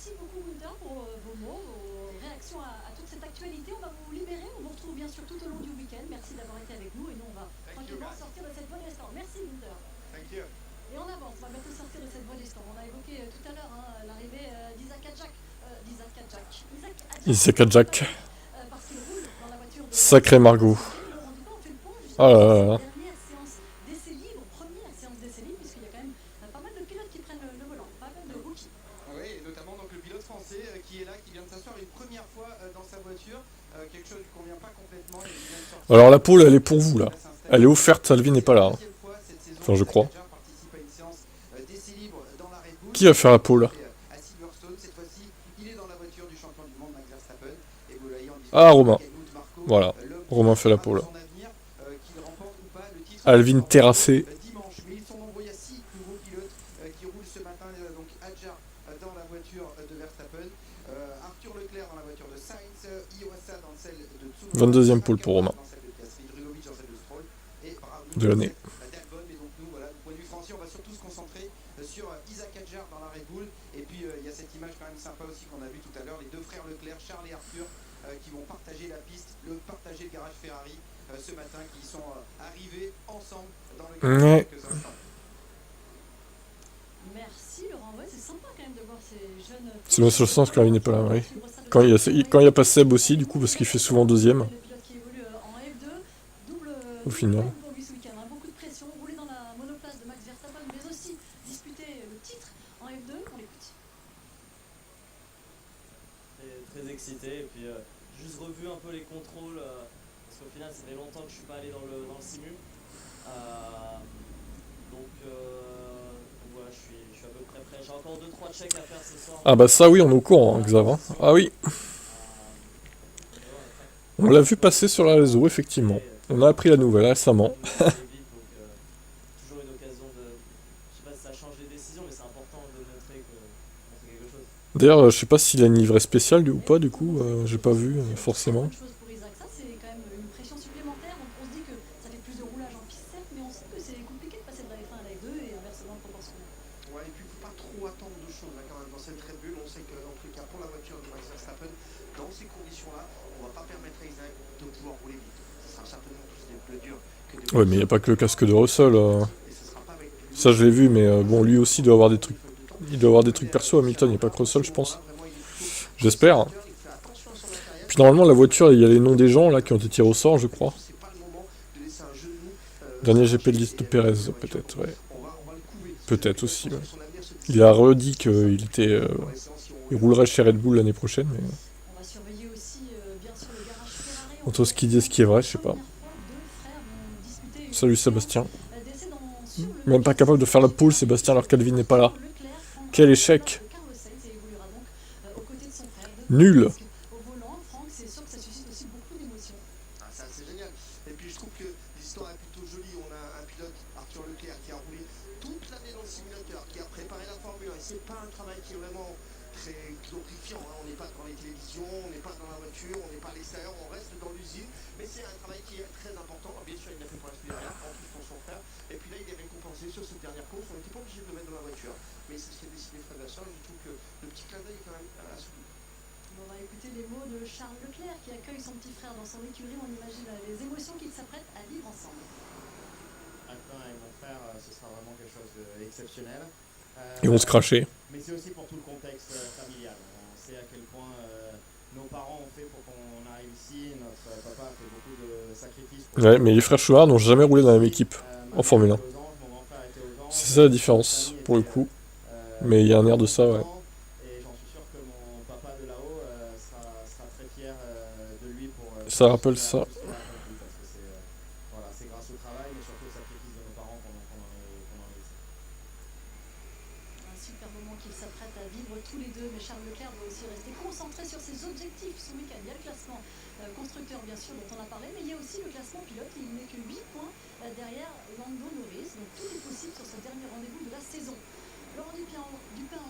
merci beaucoup Winter pour vos mots, vos réactions à toute cette actualité. On va vous libérer, on vous retrouve bien sûr tout au long du week-end. Merci d'avoir été avec nous et nous on va tranquillement sortir de cette voie des stands. Merci Winter. Et on avance, on va bientôt sortir de cette voie des stands. On a évoqué tout à l'heure l'arrivée d'Isaac Adjak. Isaac Jack. Parce qu'il roule dans la voiture de Sacré Margot. Ils le rendent pas, on fait le point Oh justement là sur là cette là. dernière séance d'essai libre, première séance d'essai libre, puisqu'il y a quand même pas mal de pilotes qui prennent le volant, pas mal de rookies. Oui, et notamment donc le pilote français qui est là, qui vient de s'asseoir une première fois dans sa voiture, quelque chose qui ne convient pas complètement. Et qui vient de sortir. Alors la pole, elle est pour vous, là. Elle est offerte, Salvi n'est pas là. Hein. Enfin, je crois. Participe à une séance d'essai libre dans la Red Bull. Qui va faire la pole? À Silverstone, cette fois-ci, il est dans la voiture du champion du monde, Max Verstappen. Et vous voyez en Ah, Romain. Marco, Voilà. Romain fait la pole. son avenir, qu'il remporte ou pas le titre Alvin terrassé. dimanche. Mais ils sont nombreux, il y a 6 nouveaux pilotes qui roulent ce matin. Donc Adjar dans la voiture de Verstappen, Arthur Leclerc dans la voiture de Sainz, Iwasa dans celle de Tsunoda, 22e pole pour Romain. dans celle de Piastri, Drugovic dans celle de Stroll et Brownlee De l'année. d'Albon. Mais donc nous, voilà, du point de vue français, on va surtout se concentrer sur Isaac Adjar dans la Red Bull. Et puis il y a cette image quand même sympa aussi qu'on a vue tout à l'heure, les deux frères Leclerc, Charles et Arthur, qui vont partager la piste, partager le garage Ferrari ce matin, qui sont arrivés ensemble dans le garage Ouais. quelques instants. Merci Laurent, ouais, c'est sympa quand même de voir ces jeunes. C'est dans ce sens quand il n'est pas là, oui. Quand il y a pas Seb aussi, du coup, parce qu'il fait souvent deuxième. Le pilote qui évolue en F2, double Au final. pour lui ce week-end. Beaucoup de pression, rouler dans la monoplace de Max Verstappen, mais aussi disputer le titre en F2. On l'écoute. Très excité, et puis juste revu un peu les contrôles, parce qu'au final ça fait longtemps que je suis pas allé dans le simu. Donc voilà, je suis à peu près prêt. J'ai encore 2-3 checks à faire ce soir. Ah bah ça oui, on est au courant, hein, Xav. Hein. Ah oui, on l'a vu passer sur la réseau, effectivement. On a appris la nouvelle récemment. Toujours une occasion de... Je sais pas si ça change les décisions, mais c'est important de montrer quelque chose. D'ailleurs, je sais pas s'il a une livrée spéciale ou pas, du coup, j'ai pas vu, forcément. Bonne chose pour Isaac, ça c'est quand même une pression supplémentaire. On se dit que ça fait plus de roulage en piste, certes, mais on sait que c'est compliqué de passer de la F1 à la F2 et inversement proportionnel. Ouais, et puis il ne faut pas trop attendre de choses là, quand même dans cette Red Bull. On sait que dans tous les cas, pour la voiture de Max Verstappen, dans ces conditions-là, on ne va pas permettre à Isaac de pouvoir rouler vite. Ce sera certainement plus des plus dur que des Ouais, mais il n'y a pas que le casque de Russell. et ce sera pas avec lui. Ça, je l'ai vu, mais bon, lui aussi doit avoir des trucs. Il doit avoir des trucs perso, Hamilton, il n'y a pas que Russell, je pense. J'espère. Puis normalement, la voiture, il y a les noms des gens là qui ont été tirés au sort, je crois. Dernier GP de liste de Perez, peut-être, ouais. Peut-être aussi, ouais. Il a redit qu'il était. Il roulerait chez Red Bull l'année prochaine, mais. On va surveiller aussi bien sûr le garage Ferrari. Entre ce qu'il dit et ce qui est vrai, je sais pas. Salut Sébastien. Même pas capable de faire la pole, Sébastien, alors qu'Alvin n'est pas là. Quel échec. Nul. Au volant, Franck, c'est sûr que ça suscite aussi beaucoup d'émotions. Ah, ça c'est génial. Et puis je trouve que l'histoire est plutôt jolie. On a un pilote, Arthur Leclerc, qui a roulé toute l'année dans le simulateur, qui a préparé la Formule 1. Et c'est pas un travail qui est vraiment très glorifiant. Hein. On n'est pas dans les télévisions, on n'est pas dans la voiture, on n'est pas à l'extérieur, on reste dans l'usine. Mais c'est un travail qui est très important. Bien sûr, il l'a fait pour la Scuderia, en plus pour son frère. Et puis là, il est récompensé sur cette dernière course. On n'était pas obligé de le mettre dans la voiture. Mais c'est ce qui a décidé Fred Vasseur. Je trouve que le petit clin d'œil est quand même à souligner. On va écouter les mots de Charles Leclerc qui accueille son petit frère dans son écurie. On imagine les émotions qu'ils s'apprêtent à vivre ensemble. Alpin et mon frère, ce sera vraiment quelque chose d'exceptionnel. Ils vont se cracher. Mais c'est aussi pour tout le contexte familial. On sait à quel point nos parents ont fait pour qu'on arrive ici. Notre papa a fait beaucoup de sacrifices. Ouais, mais les frères Chouard n'ont jamais roulé dans la même équipe en Formule 1. C'est ça la différence, pour le coup. Mais il y a un air de ça, ouais. Et j'en suis sûr que mon papa de là-haut sera très fier de lui pour... Ça rappelle ça. Parce que c'est grâce au travail, mais surtout au sacrifice de nos parents qu'on en est ici. Un super moment qu'ils s'apprêtent à vivre tous les deux, mais Charles Leclerc doit aussi rester concentré sur ses objectifs ce week-end. Il y a le classement constructeur, bien sûr, dont on a parlé, mais il y a aussi le classement pilote. Il n'est que 8 points derrière Lando Norris. Donc tout est possible sur ce dernier rendez-vous de la saison. Laurent Dupin, on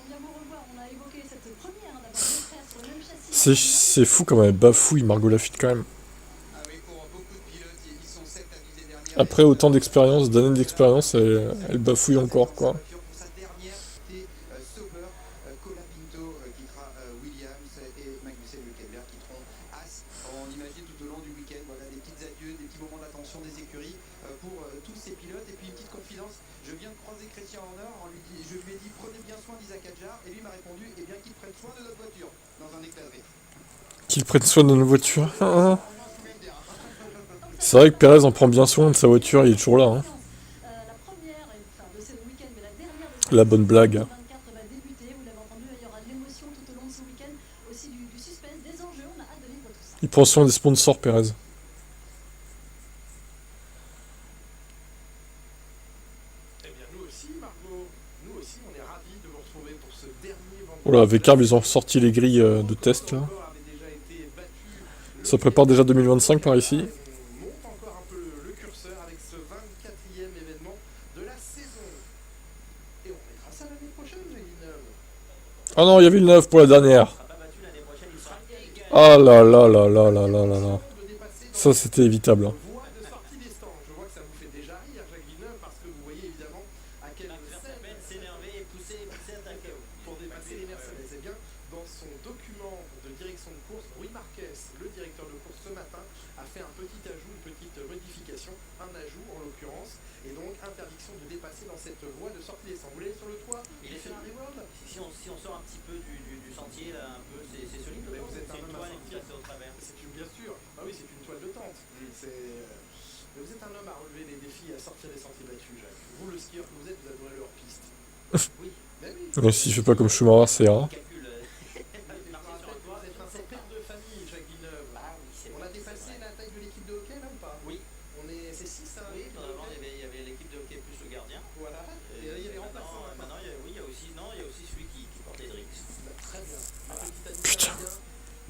vient vous revoir. On a évoqué cette première d'avoir deux frères sur le même châssis. C'est fou comme elle bafouille Margot Lafitte quand même. Après autant d'expérience, d'années d'expérience, elle bafouille encore quoi. Binotto quittera Williams et Magnussen et Hülkenberg quitteront As. On imagine tout au long du week-end, voilà, des petits adieux, des petits moments d'attention des écuries pour tous ces pilotes. Et puis une petite confidence, je viens de croiser Christian Horner, je lui ai dit prenez bien soin d'Isaac Hadjar, et lui m'a répondu eh bien qu'il prenne soin de notre voiture, dans un éclat de rire. Qu'ils prennent soin de nos voitures. C'est vrai que Perez en prend bien soin de sa voiture, il est toujours là. Hein. La première, enfin de ce week-end, mais la dernière de La bonne blague. 2024 va débuter. Vous l'avez entendu, il y aura de l'émotion tout au long de ce week-end, aussi du suspense, des enjeux. On a hâte de vivre tout ça. Il prend soin des sponsors, Perez. Eh bien, nous aussi, Margot, nous aussi, on est ravis de vous retrouver pour ce dernier vendredi. Voilà, avec Carb, ils ont sorti les grilles de test, là. Le record avait déjà été battu. Ça prépare déjà 2025 par ici. On monte encore un peu le curseur avec ce 24e événement de la saison. Et on mettra ça l'année prochaine, Villeneuve. Ah non, il y avait une 9 pour la dernière. Ah là là là là là là là là. De dépasser dans Ça, c'était évitable. Hein. voie de sortie des stands. Je vois que ça vous fait déjà rire, Jacques Villeneuve, parce que vous voyez évidemment à quel Verstappen s'énerver et pousser attaquer. pour dépasser les Mercedes. Eh bien, dans son document de direction de course, Rui Marquez, le directeur de course ce matin, a fait un petit ajout, une petite modification, un ajout en l'occurrence, et donc interdiction de dépasser dans cette voie de sortie des stands. Vous voulez sur le toit Il du est Ferrari World? Si on sort un petit peu du sentier, là, un peu, c'est solide. Mais vous êtes un C'est une homme à toile qui sortir. passe au travers. Bien sûr, ah oui, c'est une toile de tente. Mais vous êtes un homme à relever les défis, à sortir des sentiers battus, Jacques. Vous, le skieur que vous êtes, vous adorez leur piste. Oui. Mais oui. Mais s'il fait pas comme Schumacher, c'est rare. Calcul. Vous êtes un père de famille, Jacques Villeneuve. Ah oui, c'est On vrai. a dépassé la taille de l'équipe de hockey, là, ou pas? Oui. C'est 6, hein, Oui, l'équipe de avant, hockey. il y avait l'équipe de hockey plus le gardien. Voilà. Et là, il y a les remplaçants. Maintenant, il y a aussi celui qui porte les drinks. Très bien. Putain.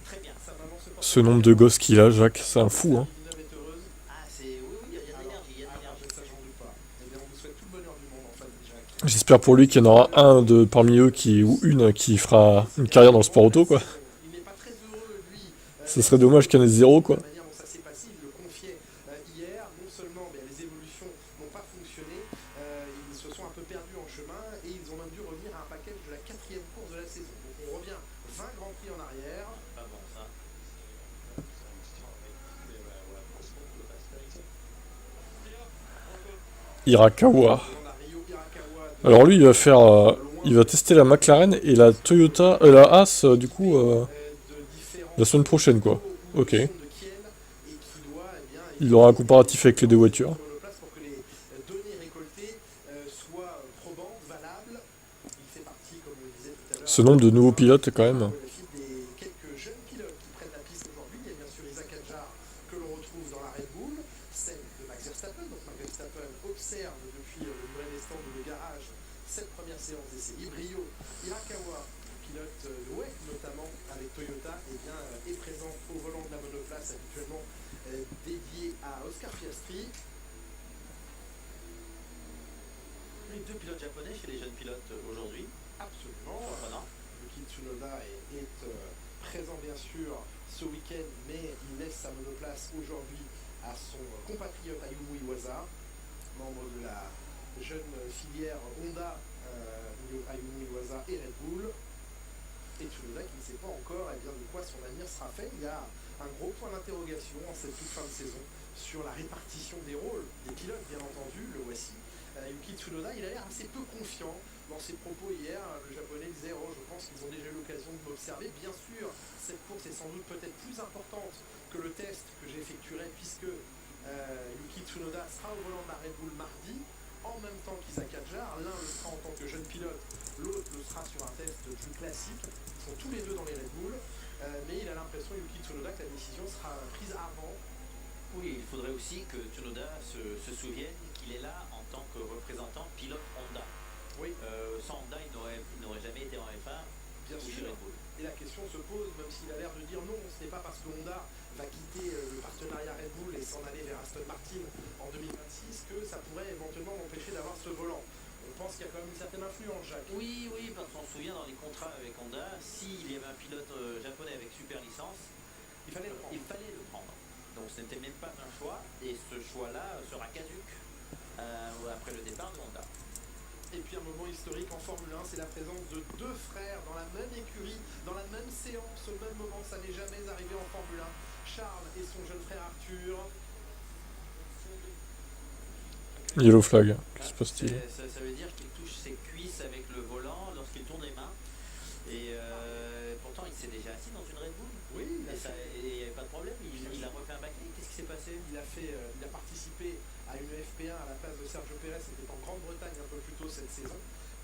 Très bien. Sa maman se porte Ce nombre de gosses qu'il a, Jacques, c'est un fou. Hein. Villeneuve est heureuse. Ah, oui, il y a de l'énergie, il y a de l'énergie. Ça, j'en doute pas. Eh bien, on vous souhaite tout le bonheur du monde en famille, Jacques. J'espère pour lui qu'il y en aura un de parmi eux ou une qui fera une carrière dans le sport auto, quoi. Il n'est pas très heureux, lui. Ce serait dommage qu'il y en ait zéro, quoi. La manière dont ça s'est passé, il le confiait hier. Non seulement les évolutions n'ont pas fonctionné, ils se sont un peu perdus en chemin et ils ont même dû revenir à un package de la 4e course de la saison. Donc on revient 20 Grands Prix en arrière. Pas bon, ça. Irakawa. On a Ryo Hirakawa de Alors lui, il va tester la McLaren et la Toyota, la Haas, du coup, de différents la semaine prochaine, quoi. Ok. de Kiel et qui doit, eh bien, Il aura un comparatif avec les deux voitures. monoplace pour que les données récoltées soient probantes, valables. Il fait partie, comme on le disait tout à l'heure, Ce nombre de nouveaux pilotes, quand même. de la file des quelques jeunes pilotes qui prennent la piste aujourd'hui. Il y a bien sûr Isaac Hadjar que l'on retrouve dans la Red Bull, celle de Max Verstappen. Donc Max Verstappen observe depuis le nouvel stand de le garage cette première séance d'essai libre. Ryo Hirakawa, pilote de WEC notamment avec Toyota, est présent au volant de la monoplace habituellement dédiée à Oscar Piastri. Les deux pilotes japonais chez les jeunes pilotes aujourd'hui. Absolument. Surprenant. Yuki Tsunoda est présent bien sûr ce week-end, mais il laisse sa monoplace aujourd'hui à son compatriote Ayumu Iwasa, membre de la jeune filière Honda, Ayumu Iwasa et Red Bull. Et Tsunoda qui ne sait pas encore de quoi son avenir sera fait. Il y a un gros point d'interrogation en cette toute fin de saison sur la répartition des rôles des pilotes, bien entendu, le voici. Yuki Tsunoda, il a l'air assez peu confiant dans ses propos hier. Le japonais disait je pense qu'ils ont déjà eu l'occasion de m'observer. Bien sûr, cette course est sans doute peut-être plus importante que le test que j'effectuerai puisque Yuki Tsunoda sera au volant de la Red Bull mardi en même temps qu'Isaac Hadjar. L'un le sera en tant que jeune pilote, l'autre le sera sur un test plus classique. Ils sont tous les deux dans les Red Bull, mais il a l'impression, Yuki Tsunoda, que la décision sera prise avant. Oui, il faudrait aussi que Tsunoda se souvienne qu'il est là en tant que représentant pilote Honda. Oui. Sans Honda, il n'aurait jamais été en F1 Bien ou chez sûr. Red Bull. Et la question se pose, même s'il a l'air de dire non, ce n'est pas parce que Honda va quitter le partenariat Red Bull et s'en aller vers Aston Martin en 2026 que ça pourrait éventuellement m'empêcher d'avoir ce volant. On pense qu'il y a quand même une certaine influence, Jacques. Oui, parce qu'on se souvient dans les contrats avec Honda, s'il y avait un pilote japonais avec super licence, Il fallait le prendre. il fallait le prendre. Donc ce n'était même pas un choix, et ce choix-là sera caduc après le départ de Honda. Et puis un moment historique en Formule 1, c'est la présence de deux frères dans la même écurie. ça n'est jamais arrivé en Formule 1. Charles et son jeune frère Arthur. Yellow flag. Qu'est-ce qui se passe-t-il? Ça veut dire qu'il touche ses cuisses avec le volant lorsqu'il tourne les mains. Et pourtant, il s'est déjà assis dans une Red Bull. Oui, Et il n'y avait pas de problème. Il a refait un baquet. Qu'est-ce qui s'est passé? il a participé à une FP1 à la place de Sergio Pérez, c'était en Grande-Bretagne un peu plus tôt cette saison.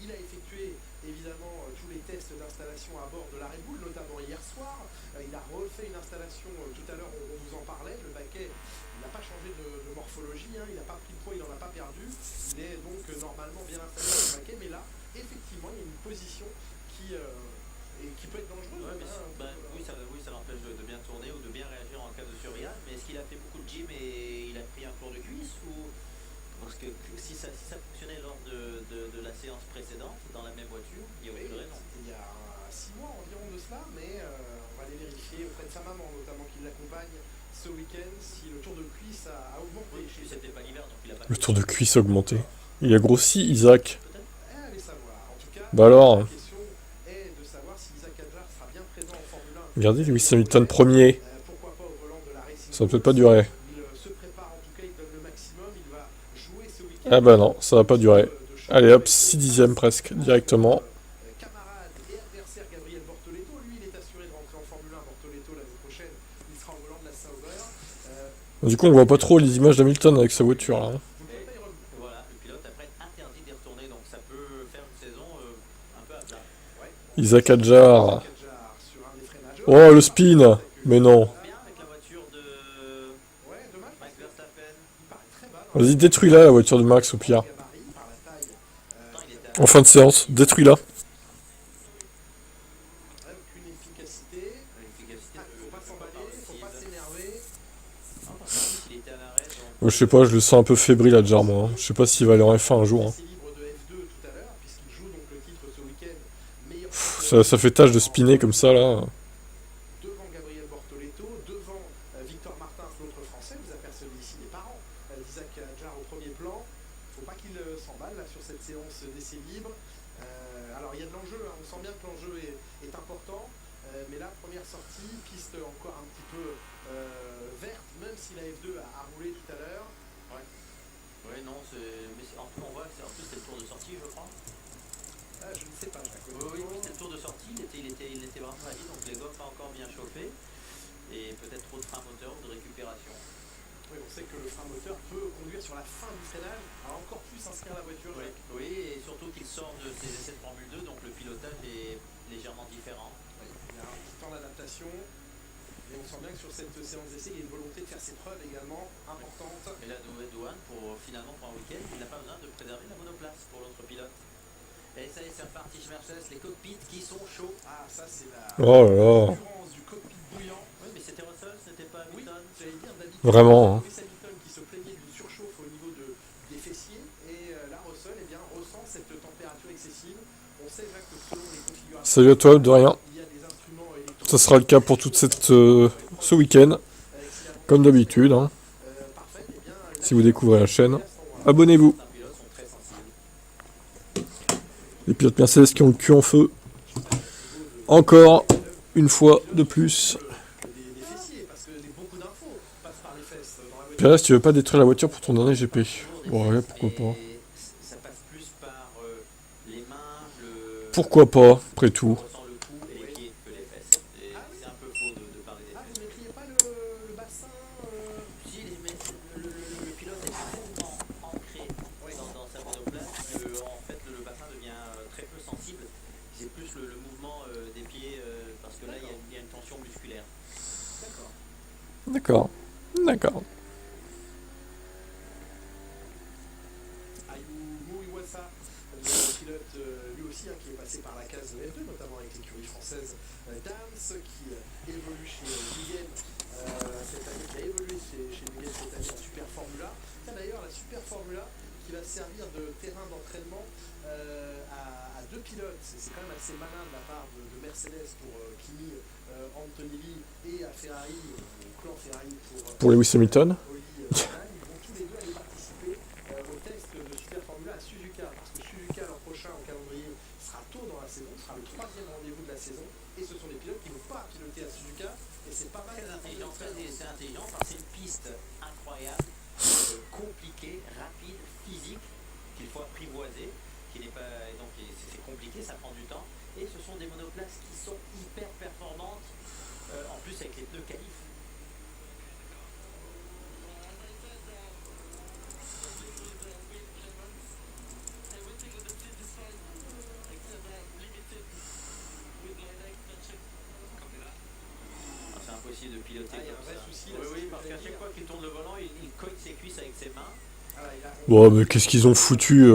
Il a effectué évidemment tous les tests d'installation à bord de la Red Bull, notamment hier soir. Il a refait une installation, tout à l'heure on vous en parlait, le baquet, il n'a pas changé de morphologie, hein, il n'a pas pris de poids, il n'en a pas perdu. Il est donc normalement bien installé dans le baquet, mais là, effectivement, il y a une position qui peut être dangereuse. Ouais, mais hein, oui, ça l'empêche de bien tourner ou de bien réagir en cas de survie. Mais est-ce qu'il a fait beaucoup de gym et il a pris un tour de cuisse ou... Parce que si ça fonctionnait lors de la séance précédente, dans la même voiture, il y aurait eu de raison. C'était il y a 6 mois environ de cela, mais on va aller vérifier auprès de sa maman, notamment qui l'accompagne ce week-end, si le tour de cuisse a augmenté. Oui, c'était pas l'hiver, donc il a pas Le fait tour de cuisse a augmenté. Il a grossi, Isaac. Allez savoir. En tout cas, Bah alors, la question est de savoir si Isaac Hadjar sera bien présent en Formule 1. regardez Lewis Hamilton premier. Pourquoi pas au volant de la Racing Ça va peut-être pas Bulls. durer. Il se prépare, en tout cas, il donne le maximum. Il va jouer ce week-end. Ah bah non, ça va pas durer. Allez hop, 6 dixièmes presque, directement. Camarade et adversaire Gabriel Bortoleto, lui, il est assuré de rentrer en Formule 1. Bortoleto, l'année prochaine, il sera au volant de la Sauber. Du coup, on voit pas trop les images d'Hamilton avec sa voiture là. Hein. Vous ne pouvez pas y revenir. Voilà, le pilote après est interdit d'y retourner, donc ça peut faire une saison un peu à plat. Isaac Hadjar. Hadjar sur un des freinages. Oh, le spin. Mais non. Bien avec la voiture de Ouais, dommage. Max Verstappen. Il paraît très bas. Vas-y, détruis-la la voiture de Max au pire. Gabarit, par la taille. Pourtant, il était à En fin de séance, détruis-la. Aucune efficacité. l'efficacité. Il ne faut pas s'emballer, il ne faut pas s'énerver. Non, parce qu'en plus, il était à l'arrêt, donc Je sais pas, je le sens un peu fébrile Hadjar moi. Hein. Je sais pas s'il va aller en F1 un jour. Hein. C'est libre de F2 tout à l'heure, puisqu'il joue donc le titre ce week-end. Meilleur Ça fait tâche de spinner comme ça là. devant Gabriel Bortoleto, devant Victor Martins, l'autre français. Vous apercevez ici les parents d'Isaac Hadjar au premier plan. Il ne faut pas qu'il s'emballe là sur cette séance d'essai libre. Alors il y a de l'enjeu, hein. On sent bien que l'enjeu est important. Mais là, première sortie, piste encore un petit peu verte, même si la F2 a roulé tout à l'heure. ouais, non, mais on voit que en plus c'est le tour de sortie, je crois. Ah, je ne sais pas, Jacques. Oui, c'était le tour de sortie, il était vraiment rapide, donc les gommes pas encore bien chauffées. Et peut-être trop de frein moteur ou de récupération. Oui, on sait que le frein moteur peut conduire sur la fin du freinage à encore plus inscrire la voiture. Oui, oui, et surtout qu'il sort de ses essais de Formule 2, donc le pilotage est légèrement différent. Il y a un petit temps d'adaptation. Et on sent bien que sur cette séance d'essai, il y a une volonté de faire ses preuves également importante. Et là, Douane, finalement, pour un week-end, il n'a pas besoin de préserver la monoplace pour l'autre pilote. Et ça y est, c'est reparti chez Mercedes, les cockpits qui sont chauds. Ah, ça c'est la Oh là là. concurrence du cockpit bouillant. Oui, mais c'était Russell, c'était pas Oui, Hamilton. j'allais dire d'habitude. Vraiment, hein. Lewis Hamilton qui se plaignait d'une surchauffe au niveau des fessiers. Et là, Russell ressent cette température excessive. On sait déjà que selon les configurations, Salut à toi, de rien. il y a des instruments électroniques. Ça sera le cas pour toute ce week-end. Comme d'habitude. Hein. Parfait. Eh bien, Si vous découvrez la chaîne, abonnez-vous. Certains pilotes sont très sensibles. Les pilotes Mercedes qui ont le cul en feu. Encore une fois de plus. des fessiers, parce que beaucoup d'infos passent par les fesses dans la voiture. Pérez, tu veux pas détruire la voiture pour ton dernier GP? Bon, ouais, pourquoi pas. Et ça passe plus par les mains, le... Pourquoi pas, après tout. On ressent le cou et les pieds que les fesses. Et c'est un peu faux de parler des Ah, fesses. vous ne mettriez pas le bassin Si, mais le pilote est tellement ancré dans sa monoplace que en fait, le bassin devient très peu sensible. C'est plus le mouvement des pieds parce que là, il y a une tension musculaire. D'accord. D'accord. Ayumu Iwasa, le pilote lui aussi qui est passé par la case F2, notamment avec l'écurie française Dams, qui évolue chez Mugen cette année, qui a évolué chez Mugen cette année en Super Formula. Tiens, d'ailleurs, la Super Formula qui va servir de terrain d'entraînement à deux pilotes. C'est quand même assez malin de la part de Mercedes pour Kimi Antonelli et à Ferrari, au clan Ferrari Pour Lewis Hamilton. Oli Bernal. Ils vont tous les deux aller participer au test de Super Formula à Suzuka, parce que Suzuka l'an prochain en calendrier sera tôt dans la saison, sera le 3e rendez-vous de la saison, et et ce sont des pilotes qui ne vont pas piloter à Suzuka, et c'est pas mal. Très intelligent, c'est intelligent parce que c'est une piste incroyable, compliquée, rapide, physique, qu'il faut apprivoiser, qui n'est pas, donc c'est compliqué, ça prend du temps, et ce sont des monoplaces qui sont hyper performantes, en plus avec les pneus qualif. C'est impossible de piloter Ah, il y a comme un vrai ça. souci, Oui, là, oui, c'est parce ce que qu'à j'allais chaque fois qu'il tourne le volant, il cogne ses cuisses avec ses mains. Bon, mais qu'est-ce qu'ils ont foutu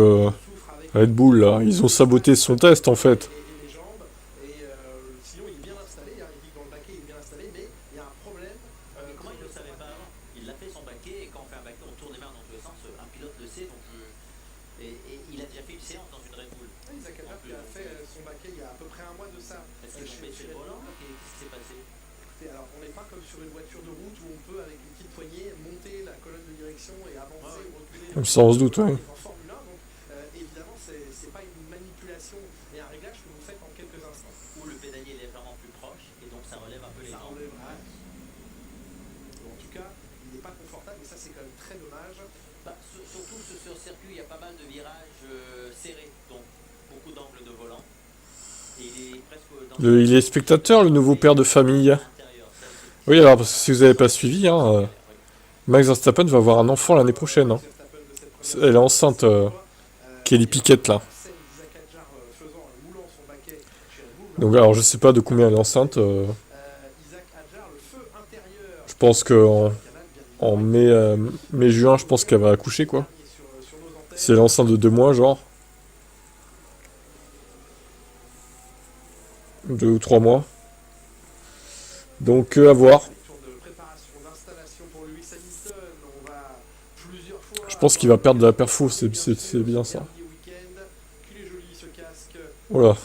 Red Bull là? Ils ont saboté son test en fait. les jambes, et sinon il est bien installé, hein, il dit que dans le baquet il est bien installé, mais il y a un problème. Mais comment il ne le savait pas avant? Il l'a fait son baquet, et quand on fait un baquet, on tourne les mains dans tous les sens. Un pilote le sait, donc et il a déjà fait une séance dans une Red Bull. Isaac Hadjar qui a fait son baquet il y a à peu près un mois de ça. Est-ce qu'ils ont baissé le volant? Qu'est-ce qui s'est passé? Écoutez, alors on n'est pas comme sur une voiture de route où on peut avec une petite poignée monter la colonne de direction et avancer ou reculer. Ça on se doute, ouais. En Formule 1, donc évidemment c'est pas une manipulation et un réglage que vous faites en quelques instants. Où le pédalier est légèrement plus proche, et donc ça relève un peu les Ça jambes. enlève, en tout cas, il n'est pas confortable et ça c'est quand même très dommage. Bah, surtout sur ce circuit, il y a pas mal de virages serrés, donc beaucoup d'angles de volant. Et il est presque dans Il est spectateur, le nouveau père de famille. l'intérieur. Oui, alors, parce que si vous n'avez pas suivi, hein, Max Verstappen va avoir un enfant l'année prochaine. Hein. Elle est enceinte, Kelly Piquet, là. Donc, alors, je sais pas de combien elle est enceinte. Je pense que en mai-juin, je pense qu'elle va accoucher, quoi. Si elle est enceinte de 2 mois, genre. 2 ou 3 mois. Donc, à voir. Je pense qu'il va perdre de la perfo, c'est bien ça. Voilà.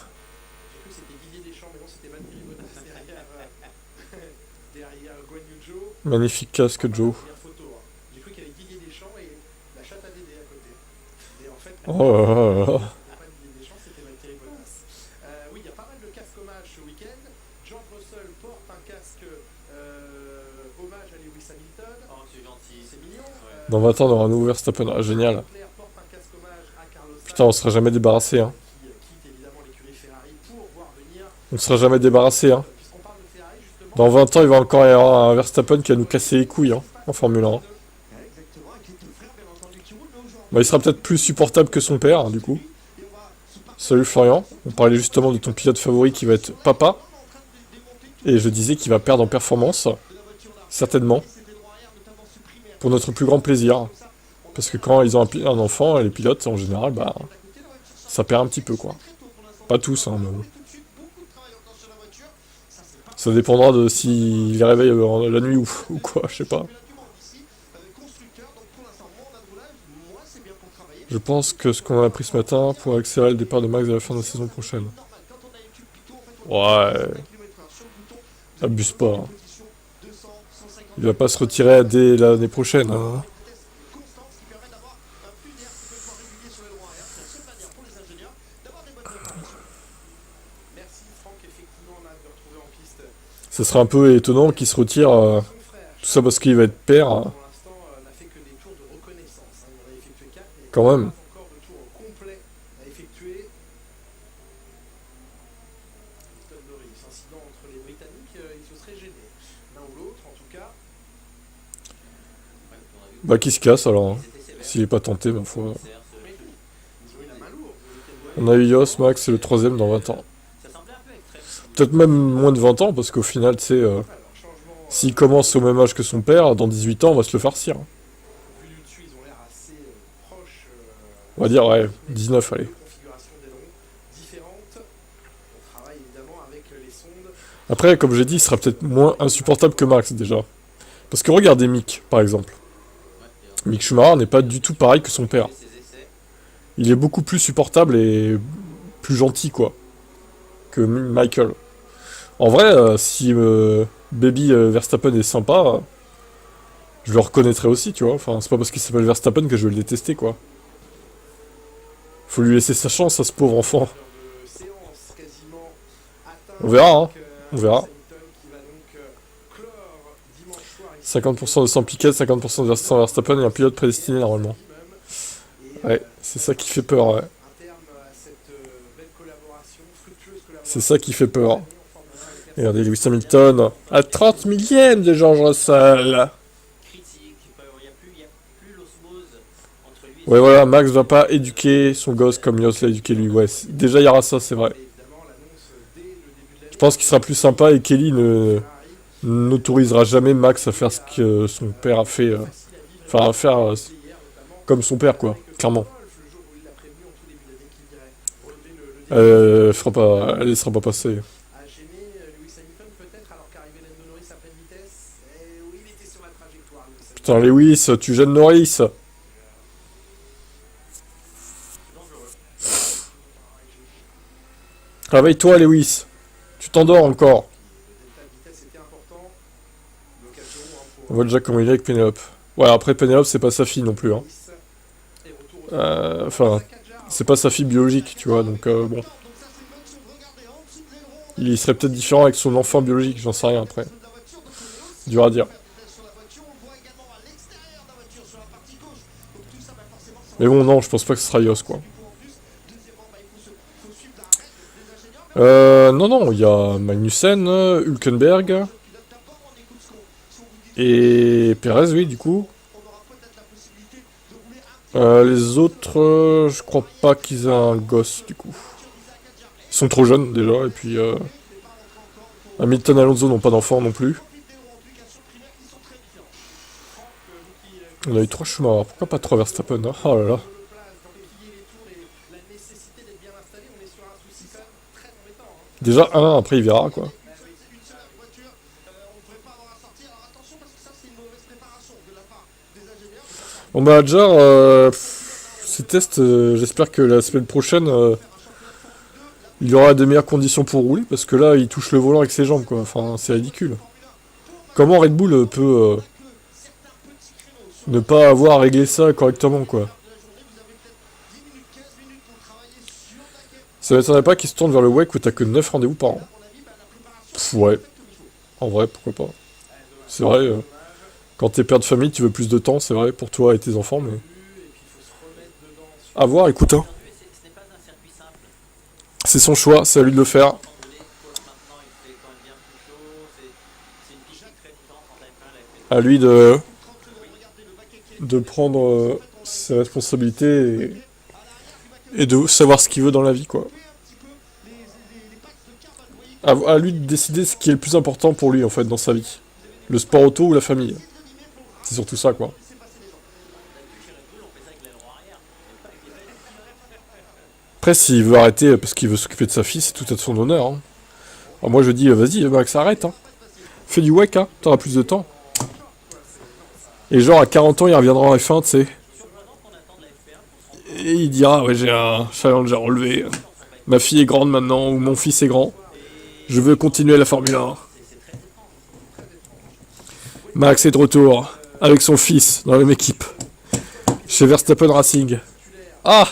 Magnifique casque, Joe. J'ai cru qu'il y avait Didier Deschamps et la chatte à Dédé à côté. Et en fait, Oh là là là là. pas Didier Deschamps, c'était Valtteri Bottas. Oui, il y a pas mal de casques hommages ce week-end. George Russell porte un casque hommage à Lewis Hamilton. Oh, c'est gentil. C'est mignon. Dans 20 ans, on aura un nouveau Verstappen. Ah, génial. Leclerc porte un casque hommage à Carlos Sainz, Putain, on sera jamais débarrassé, hein. qui quitte évidemment l'écurie Ferrari pour voir venir. On sera jamais débarrassé, hein. Puisqu'on parle de Ferrari, justement. Dans 20 ans, il va encore y avoir un Verstappen qui va nous casser les couilles, hein, en Formule 1. Exactement, avec les deux frères, bien entendu, qui roulent, mais aujourd'hui, Bah, il sera peut-être plus supportable que son père, hein, du coup. et on va se parler Salut Florian. On parlait justement de ton pilote favori qui va être papa. Et je disais qu'il va perdre en performance. Certainement. Pour notre plus grand plaisir. Parce que quand ils ont un enfant, les pilotes, en général, bah, ça perd un petit peu, quoi. Pas tous, hein, mais bon. Ça dépendra de s'il les réveille la nuit ou quoi, je sais pas. Je pense que ce qu'on a appris ce matin pourrait accélérer le départ de Max à la fin de la saison prochaine. Ouais. Abuse pas. Hein. Il va pas se retirer dès l'année prochaine. Hein. Merci Franck, effectivement, on a hâte de retrouver en piste Ça serait un peu étonnant qu'il se retire, son frère. tout ça parce qu'il va être père, hein, Pour l'instant, n'a fait que des tours de reconnaissance. Il en a effectué 4, mais quand même. pas encore de tours complets à effectuer. Clifton Norris, incident entre les Britanniques, ils se seraient gênés. L'un ou l'autre, en tout cas. Bah qui se casse alors. Hein. S'il est pas tenté, ma foi. Ils ont eu la main lourde. On a eu Yos, Max, c'est le 3ème dans 20 ans. Ça semblait un peu extrême. Peut-être même moins de 20 ans, parce qu'au final, tu sais, Alors, changement, s'il commence au même âge que son père, dans 18 ans, on va se le farcir. Hein. vu du dessus, ils ont l'air assez proches. On va dire, ouais, 19, allez. Deux configurations d'ailerons différentes. On travaille évidemment avec les sondes. Après, comme j'ai dit, il sera peut-être moins insupportable que Max, déjà. Parce que regardez Mick, par exemple. Mick Schumacher n'est pas du tout pareil que son père. Ses essais. Il est beaucoup plus supportable et plus gentil, quoi, que Michael. En vrai, si Baby Verstappen est sympa, je le reconnaîtrais aussi, tu vois. Enfin, c'est pas parce qu'il s'appelle Verstappen que je vais le détester, quoi. Faut lui laisser sa chance à ce pauvre enfant. De séance quasiment atteinte On verra, hein. avec, On verra. Qui va donc clore dimanche soir ici. 50% de 100 Piquet, 50% de Verstappen et un pilote prédestiné normalement. Ouais, c'est ça qui fait peur, ouais. Un terme à cette belle collaboration, fructueuse collaboration. C'est ça qui fait peur. Et regardez Lewis Hamilton à 30 millième de George Russell. Critique, il n'y a plus l'osmose entre lui et Ouais, voilà, Max va pas éduquer son gosse comme Yos l'a éduqué lui. Ouais, déjà il y aura ça, c'est vrai. Évidemment, l'annonce dès le début de l'année. Je pense qu'il sera plus sympa et Kelly n'autorisera jamais Max à faire ce que son père a fait. Enfin, à faire comme son père, quoi, clairement. Le jour où il l'a prévenu en tout début d'année qu'il irait relever le Elle sera pas passée. a gêné Lewis Hamilton peut-être alors qu'arrivait Lando Norris à pleine vitesse. Et oui, il était sur la trajectoire. Lewis Hamilton. Putain, Lewis, tu gênes Norris. Réveille-toi, Lewis. Tu t'endors encore. Le delta de vitesse était important. L'occasion On voit déjà comment il est avec Pénélope. Ouais, après Pénélope, c'est pas sa fille non plus. Hein. et retour au Enfin, c'est pas sa fille biologique, tu vois, donc bon. Il serait peut-être différent avec son enfant biologique, j'en sais rien après. Dur à dire. Mais bon, non, je pense pas que ce sera Yos, quoi. Non, il y a Magnussen, Hülkenberg. Et Perez, oui, du coup. Les autres, je crois pas qu'ils aient un gosse, du coup. Ils sont trop jeunes, déjà, et puis... Hamilton et Alonso n'ont pas d'enfants non plus. On a eu 3 Schumacher, pourquoi pas 3 Verstappen, hein? Oh là là. Déjà 1, après il verra, quoi. Bon bah déjà, ces tests, j'espère que la semaine prochaine, il y aura de meilleures conditions pour rouler, parce que là, il touche le volant avec ses jambes, quoi. Enfin, c'est ridicule. Comment Red Bull peut ne pas avoir réglé ça correctement, quoi. Ça m'étonnerait pas qu'il se tourne vers le WEC où t'as que 9 rendez-vous par an. Pff, ouais. En vrai, pourquoi pas. C'est vrai, quand t'es père de famille, tu veux plus de temps, c'est vrai, pour toi et tes enfants, mais... À voir, écoute, hein. ce n'est pas un circuit simple. C'est son choix, c'est à lui de le faire. Maintenant, il fait quand même bien plus chaud. C'est une piste très différente en F1. À lui de prendre ses responsabilités et de savoir ce qu'il veut dans la vie, quoi. À lui de décider ce qui est le plus important pour lui, en fait, dans sa vie. Le sport auto ou la famille. C'est surtout ça, quoi. Après, s'il veut arrêter parce qu'il veut s'occuper de sa fille, c'est tout à son honneur, hein. Alors moi, je dis, vas-y, Max, arrête, hein. Fais du WEC, hein, t'auras plus de temps. Et genre, à 40 ans, il reviendra en F1, tu sais. Et il dira, ouais, j'ai un challenge à relever. Ma fille est grande maintenant, ou mon fils est grand. Je veux continuer la Formule 1. Max est de retour, avec son fils, dans la même équipe. Chez Verstappen Racing. Ah!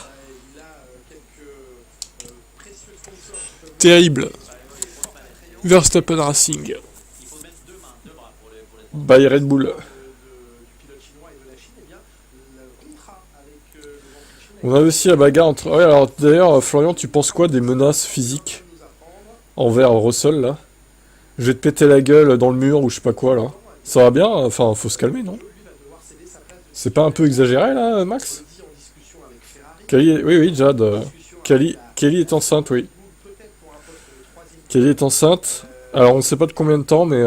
Terrible. Verstappen Racing. By Red Bull. On a aussi la bagarre entre... Ouais, alors d'ailleurs, Florian, tu penses quoi des menaces physiques envers Russell, là? Je vais te péter la gueule dans le mur ou je sais pas quoi, là. Ça va bien? Enfin, faut se calmer, non? C'est pas un peu exagéré, là, Max? Kelly... Oui, Jad. Kelly est enceinte, oui. Kelly est enceinte. Alors, on sait pas de combien de temps, mais...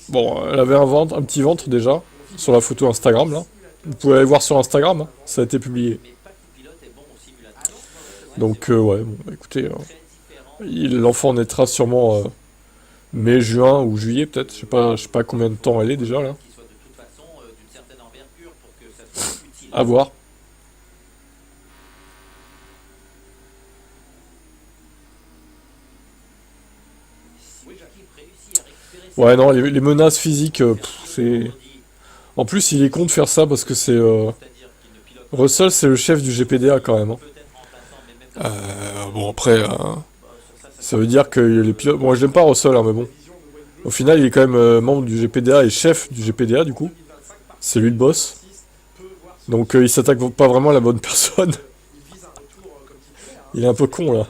Bon, elle avait un petit ventre, déjà, sur la photo Instagram, là. Vous pouvez aller voir sur Instagram, hein, ça a été publié. Donc, ouais, bon, écoutez, l'enfant naîtra sûrement mai, juin ou juillet, peut-être. Je sais pas combien de temps elle est déjà, là. À voir. Ouais, non, les menaces physiques, c'est... En plus, il est con de faire ça parce que c'est... Russell, c'est le chef du GPDA quand même. Hein. Bon, après, Ça veut dire que les pilotes... Bon, je l'aime pas Russell, hein, mais bon. Au final, il est quand même membre du GPDA et chef du GPDA, du coup. C'est lui le boss. Donc il s'attaque pas vraiment à la bonne personne. Il est un peu con, là.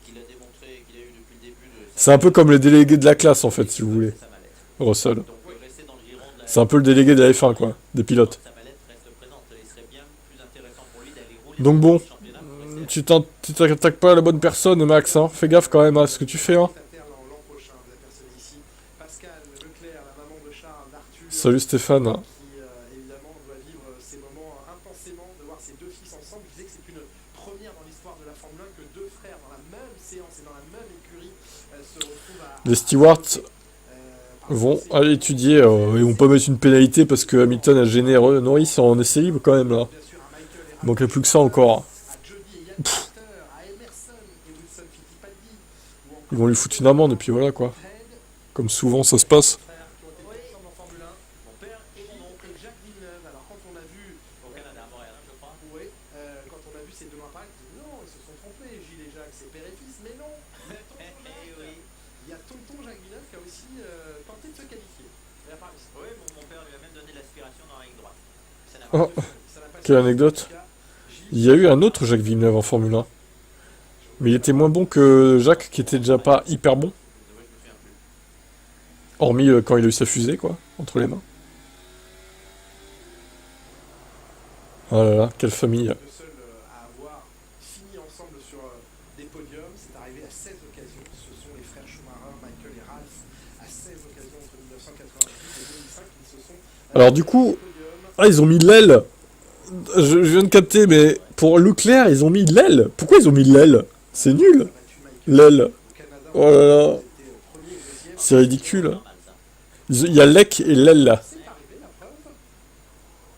Qu'il a démontré, qu'il a eu depuis le début de C'est un peu comme le délégué de la classe, en fait, si vous voulez. sa mallette. Russell. Donc rester dans le giron de la C'est un peu le délégué de la F1, quoi. Des pilotes. sa mallette reste présente. Il serait bien plus intéressant pour lui d'aller rouler Donc dans bon, le championnat pour rester tu t'attaques pas à la bonne personne, Max, hein. Fais gaffe quand même à ce que tu fais, hein. L'an prochain, vous avez personne ici. Pascal Leclerc, la maman de Charles, d'Arthur, Salut Stéphane. qui évidemment doit vivre ces moments intensément, de voir ses deux fils ensemble. Je disais que c'est une première dans l'histoire de la Formule 1 que deux frères dans la même séance et dans la même écurie se retrouvent à... Les stewards vont aller étudier. Ils vont pas mettre une pénalité parce que Hamilton a gêné Norris en essai libre quand même là. Il manquait plus que ça encore. Ils vont lui foutre une amende et puis voilà quoi. Comme souvent ça se passe. en Formule 1. Mon père et mon oncle Jacques Villeneuve. Alors quand on a vu au Canada, à Montréal, hein, je crois. ouais, quand on a vu ces deux mains apparaître, on dit non, ils se sont trompés, Gilles et Jacques, c'est père et fils, mais non. Oui. Il y a tonton Jacques Villeneuve qui a aussi tenté de se qualifier. Il a pas réussi. Oui, mon père lui a même donné l'aspiration dans la ligne droite. Ça n'a Oh, Ça n'a pas quelle suffi. anecdote. En tout cas, Gilles, Il y a eu un autre Jacques Villeneuve en Formule 1. Mais il était moins bon que Jacques qui était déjà pas hyper bon. je me souviens plus. Hormis quand il a eu sa fusée quoi, entre les mains. Oh là là, quelle famille. le seul à avoir fini ensemble sur des podiums, c'est arrivé à 16 occasions. Ce sont les frères Schumacher, Michael et Ralph, à 16 occasions entre 1998 et 2005 qui se sont Alors du coup, podiums. ah ils ont mis l'aile. Je viens de capter, mais pour Leclerc, ils ont mis l'aile. Pourquoi ils ont mis l'aile? C'est nul. L'aile. Oh là là. C'est ridicule. Normal, ça. Il y a Lec et l'aile là.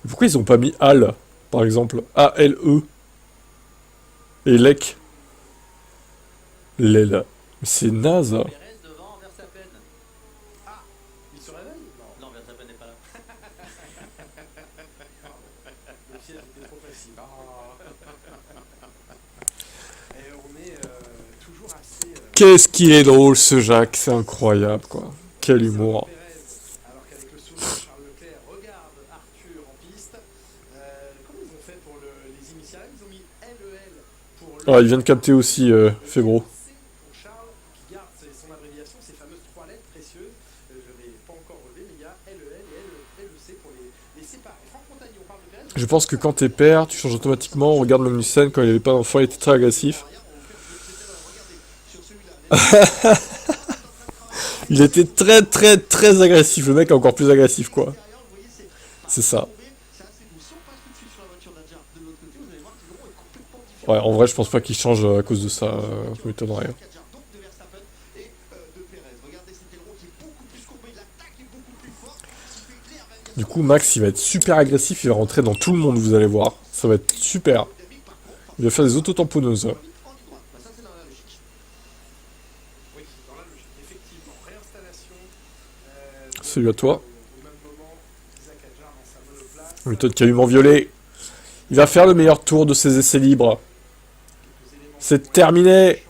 Pourquoi ils ont pas mis Al, par exemple? A-L-E. Et Lec. L'aile. Mais c'est naze. Perez devant Verstappen. Il se réveille? Non, Non, Verstappen n'est pas là. le piège était trop facile. Et on est toujours assez... Qu'est-ce qu'il est drôle ce Jacques, c'est incroyable quoi. Quel humour. Perez, alors qu'avec le sourire, Charles Leclerc regarde Arthur en piste. Comment ils ont fait pour les initiales? Ils ont mis LEL pour Ah, il vient de capter aussi, Febro. C pour Charles, qui garde son abréviation, ces fameuses trois lettres précieuses. Je n'avais pas encore relevé, mais il y a LEL et LEC pour les séparer. Franck Montagny, on parle de Perez. Je pense que quand t'es père, tu changes automatiquement. Regarde Magnussen, quand il avait pas d'enfant, il était très agressif. Il était très très très agressif. Le mec est encore plus agressif quoi. C'est ça. C'est assez doux. Si on passe tout de suite sur la voiture d'Adjar de l'autre côté, vous allez voir que le rond est complètement différent. Ouais, en vrai, je pense pas qu'il change à cause de ça. Ça m'étonnerait. D'Adjar, donc de Verstappen et de Perez. Regardez, c'était le rond qui est beaucoup plus courbé, l'attaque est beaucoup plus forte. Ce qui fait clair, va Du coup, Max, il va être super agressif. Il va rentrer dans tout le monde, vous allez voir. Ça va être super. Il va faire des autotamponneuses. en ligne droite. Bah, ça, c'est dans la logique. Oui, dans la logique, effectivement. Réinstallation. Salut à toi. Au même moment, Isaac Adjar dans sa monoplace. Méthode calument violet. Il va faire le meilleur tour de ses essais libres. C'est terminé.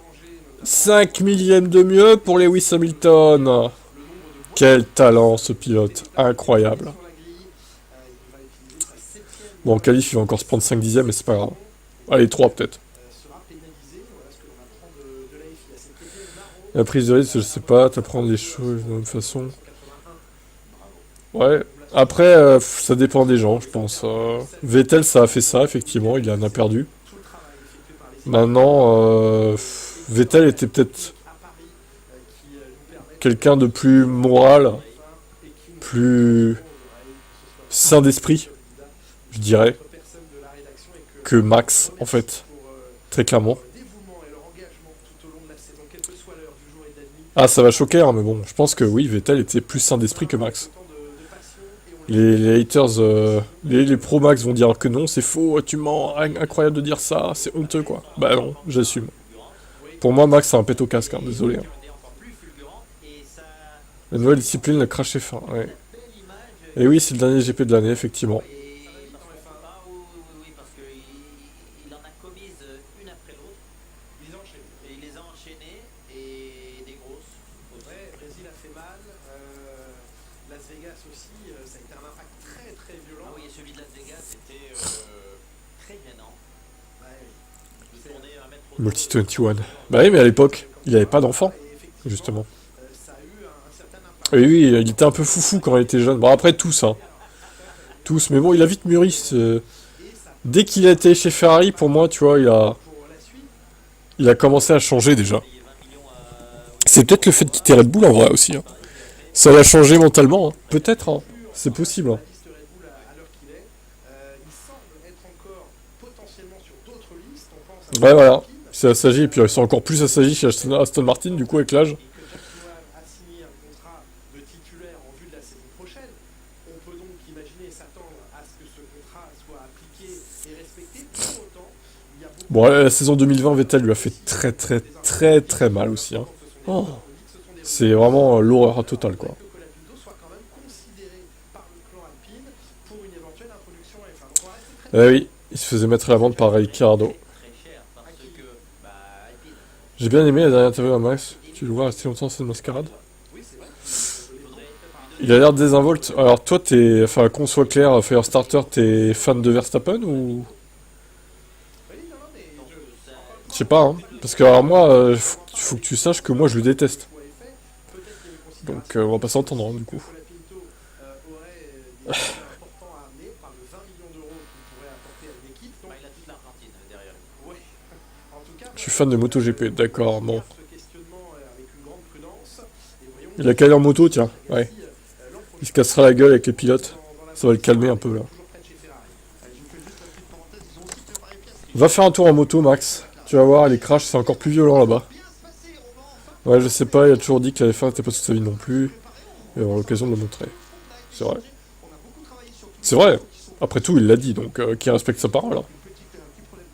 5 millièmes de mieux pour Lewis Hamilton. Quel talent ce pilote. Incroyable. Sur la grille, il va utiliser sa septième Bon, en qualif, il va encore se prendre 5 dixièmes, mais c'est pas grave. Allez, 3 peut-être. sera pénalisé. Voilà ce que l'on apprend de la FIA. C'est Kevin Marot, La prise de risque, je sais pas, t'apprends des choses de la même façon. 181. Ouais. Après, ça dépend des gens, je pense. Vettel, ça a fait ça, effectivement, il en a perdu. Tout le travail effectué par les Maintenant, Vettel était peut-être à Paris qui nous permettent quelqu'un de plus moral, et qui nous plus sain d'esprit, je dirais, personne de la rédaction et que Max, en fait, pour très clairement. leur dévouement et leur engagement tout au long de la saison, quelle que soit l'heure du jour et de la nuit, Ah, ça va choquer, hein, mais bon, je pense que oui, Vettel était plus sain d'esprit que Max. autant de passion et on Les haters, les pro Max vont dire que non, c'est faux, tu mens, incroyable de dire ça, c'est honteux quoi. Bah non, j'assume. Pour moi, Max, c'est un pète au casque, hein, désolé. hein. Était encore plus fulgurant et ça. La nouvelle discipline, le crash F1, ouais. Belle image. Et oui, c'est le dernier GP de l'année, effectivement. Et ah oui, parce qu'il en a commise une après l'autre. les enchaîner. Et il les a enchaînées. Et mal. Las Vegas aussi, ça a été un impact très très violent. Ah oui, et celui de Las Vegas était très gênant. Ouais. De tourner un mètre Multi 21. Bah oui, mais à l'époque, il avait pas d'enfant, justement. Ça a eu un certain impact. Et oui, il était un peu foufou quand il était jeune. Bon, après, tous, hein. Tous, mais bon, il a vite mûri. Dès qu'il a été chez Ferrari, pour moi, tu vois, il a commencé à changer déjà. C'est peut-être le fait de quitter Red Bull en vrai aussi. Hein. Ça l'a changé mentalement, hein. Peut-être, hein. C'est possible. Hein. La liste Red Bull à l'heure qu'il est, il semble être encore potentiellement sur d'autres listes. On pense à Ouais, voilà. C'est assagi, et puis ils sont encore plus assagi chez Aston Martin, du coup, avec l'âge. que Jack Noir a signé un contrat de titulaire en vue de la saison prochaine. On peut donc imaginer et s'attendre à ce que ce contrat soit appliqué et respecté. Pour autant, il y a beaucoup Bon, la saison 2020, Vettel lui a fait très mal aussi. Hein. Oh. C'est vraiment l'horreur totale, quoi. que Colapinto soit quand même considéré par le clan Alpine pour une éventuelle introduction à F1. Donc on va rester très Eh oui, il se faisait mettre à la vente par Ricciardo. très cher parce que Alpine, J'ai bien aimé la dernière interview à Max. Tu le vois rester longtemps dans cette mascarade. Il a l'air désinvolte. Alors toi, enfin, qu'on soit clair, Firestarter, t'es fan de Verstappen ou... Je sais pas, hein. Parce que alors moi, faut que tu saches que moi, je le déteste. Donc on va pas s'entendre, hein, du coup. Colapinto aurait des moyens importants à amener par le 20 millions d'euros qu'il pourrait apporter à l'équipe. Donc, il a toute l'Argentine derrière lui. ouais. En tout cas, Je suis fan de MotoGP, d'accord, bon. ce questionnement avec une grande prudence. Et voyons Il a calé en moto, tiens, ouais. Il se cassera la gueule avec les pilotes. Ça va le calmer un peu, là. toujours près de chez Ferrari. Je vous fais juste la petite parenthèse, ils ont aussi préparé une pièce qui Va faire un tour en moto, Max. Tu vas voir, les crashs, c'est encore plus violent là-bas. va bien se passer. On va enfin Ouais, je sais pas, il a toujours dit que la F1 n'était pas toute sa vie non plus. Et on aura l'occasion de le montrer. C'est vrai. on a beaucoup travaillé sur tout C'est vrai. Après tout, il l'a dit, donc qui respecte sa parole. Hein. petit problème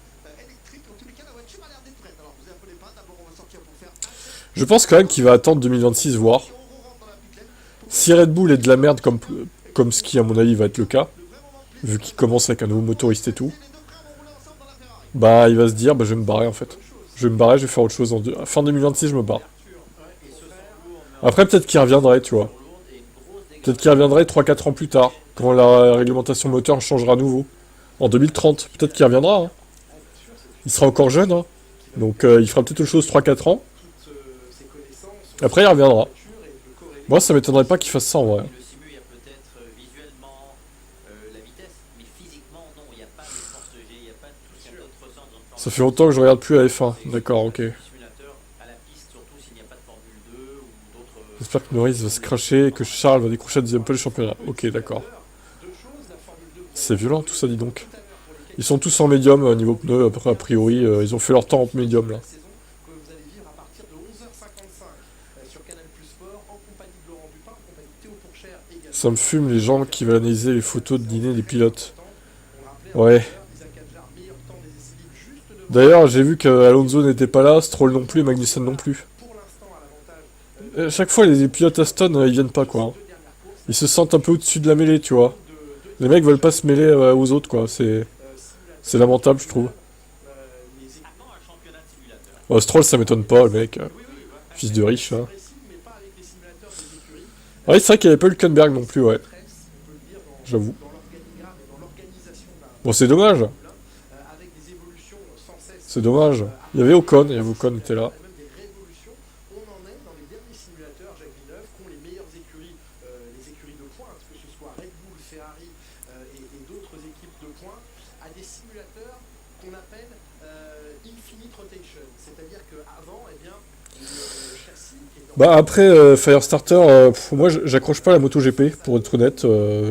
électrique. En tous les cas, la voiture a l'air d'être prête. Alors vous appelez pas, d'abord on va sortir pour faire Je pense quand même qu'il va attendre 2026, voir. Si Red Bull est de la merde comme ce qui, à mon avis, va être le cas, vu qu'il commence avec un nouveau motoriste et tout, bah il va se dire, bah je vais me barrer en fait. Je vais me barrer, je vais faire autre chose. Fin 2026, je me barre. Après, peut-être qu'il reviendrait, tu vois. Peut-être qu'il reviendrait 3-4 ans plus tard, quand la réglementation moteur changera à nouveau. En 2030, peut-être qu'il reviendra. Hein. Il sera encore jeune, hein. Donc il fera peut-être autre chose 3-4 ans. Après, il reviendra. Moi, ça m'étonnerait pas qu'il fasse ça en vrai. Le simu, il y a peut-être visuellement la vitesse, mais physiquement, non, il n'y a pas de force G, il n'y a pas tout ce qu'on ressent dans le Ça fait longtemps que je regarde plus la F1. D'accord, ok. simulateur à la piste, surtout s'il n'y a pas de Formule 2 ou d'autres. J'espère que Norris va se cracher et que Charles va décrocher la deuxième pole du championnat. Ok, d'accord. C'est violent tout ça, dis donc. Ils sont tous en médium niveau pneus, après, a priori. Ils ont fait leur temps en médium là. saison que vous allez vivre à partir de 11h55 sur Canal Plus Sport en compagnie de Laurent Dupin, en compagnie de Théo Pourchère également. Ça me fume les gens qui veulent analyser les photos de dîner des pilotes. Ouais. Isaac Hadjar, meilleur temps des essais libres juste devant D'ailleurs, j'ai vu qu'Alonso n'était pas là, Stroll non plus et Magnussen non plus. pour l'instant à l'avantage À chaque fois, les pilotes Aston, ils viennent pas quoi. Hein. Ils se sentent un peu au-dessus de la mêlée, tu vois. Les mecs veulent pas se mêler aux autres quoi. C'est lamentable, je trouve. Avant un championnat de simulateur. Oh, Stroll, ça m'étonne pas, le mec. Fils de riche, hein. mais pas avec les simulateurs des écuries. Ouais, c'est vrai qu'il n'y avait pas Hülkenberg non plus, ouais. On peut le dire J'avoue. dans l'organigramme et dans l'organisation d'un Bon, c'est dommage. avec des évolutions sans cesse. C'est dommage. Il y avait Ocon, Ocon était là. Même des révolutions. On en est dans les derniers simulateurs Jacques Villeneuve qui ont les meilleures écuries, les écuries de pointe, que ce soit Red Bull, Ferrari et d'autres équipes de pointe, à des simulateurs qu'on appelle infinite rotation. C'est-à-dire qu'avant, eh bien, le châssis est Bah après Firestarter, moi j'accroche pas à la moto GP pour être honnête,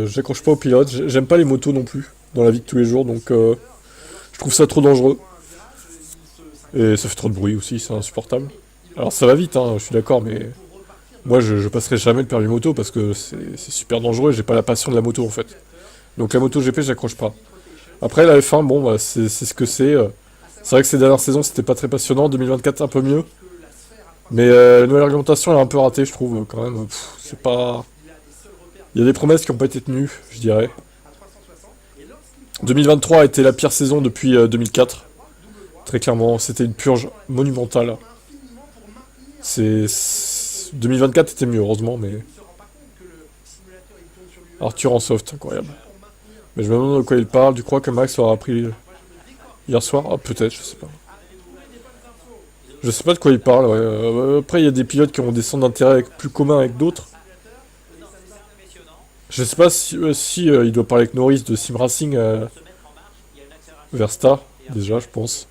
j'accroche pas au pilote, j'aime pas les motos non plus dans la vie de tous les jours donc je trouve ça trop dangereux. Et ça fait trop de bruit aussi, c'est insupportable. Alors ça va vite, hein, je suis d'accord, mais moi je passerai jamais le permis moto parce que c'est super dangereux et j'ai pas la passion de la moto en fait. Donc la moto GP j'accroche pas. Après la F1, bon bah, c'est ce que c'est. C'est vrai que ces dernières saisons c'était pas très passionnant, 2024 un peu mieux. Mais la nouvelle réglementation elle est un peu ratée je trouve quand même. C'est pas... Il y a des promesses qui n'ont pas été tenues, je dirais. 2023 a été la pire saison depuis 2004. Très clairement, c'était une purge monumentale. 2024 était mieux, heureusement, mais... Il ne se rend pas compte que le simulateur il tourne sur lui-même. Arthur en soft, incroyable. Pour maintenir. Mais je me demande de quoi il parle. Tu crois que Max l'aura appris hier soir? Ah, peut-être, je sais pas. Je sais pas de quoi il parle, ouais. Après, il y a des pilotes qui ont des centres d'intérêt plus communs avec d'autres. Je sais pas si il doit parler avec Norris de Sim Racing Versta, déjà, je pense.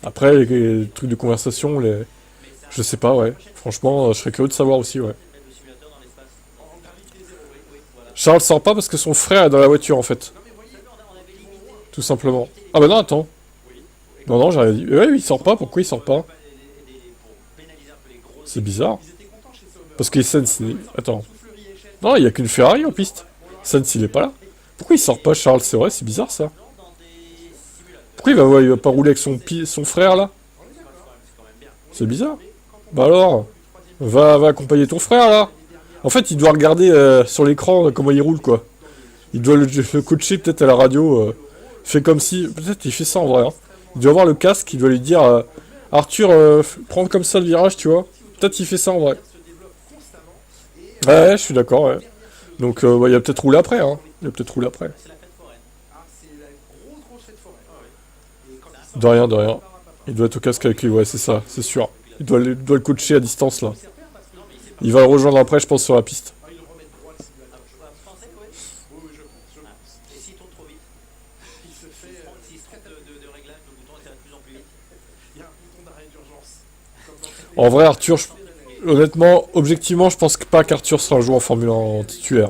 Après, les trucs de conversation, je sais pas, ouais. Franchement, je serais curieux de savoir aussi, ouais. Charles sort pas parce que son frère est dans la voiture, en fait. Tout simplement. Ah bah non, attends. Non, non, j'avais dit... Ouais, oui, il sort pas, pourquoi il sort pas? C'est bizarre. Parce que Sainz, attends. Non, il y a qu'une Ferrari en piste. Sainz, il est pas là. Pourquoi il sort pas, Charles? C'est vrai, c'est bizarre, ça. Pourquoi il va pas rouler avec son frère, là? C'est bizarre. Bah alors, va accompagner ton frère, là. En fait, il doit regarder sur l'écran comment il roule, quoi. Il doit le coacher peut-être à la radio. Fait comme si... Peut-être il fait ça en vrai, hein. Il doit avoir le casque, il doit lui dire... Arthur, prends comme ça le virage, tu vois. Peut-être il fait ça en vrai. Ouais, je suis d'accord, ouais. Donc, bah, il a peut-être roulé après, hein. Il a peut-être roulé après. De rien, de rien. Il doit être au casque avec lui, ouais, c'est ça, c'est sûr. Il doit le coacher à distance, là. Il va le rejoindre après, je pense, sur la piste. En vrai, Arthur, honnêtement, objectivement, je pense pas qu'Arthur sera un joueur en Formule 1 en titulaire.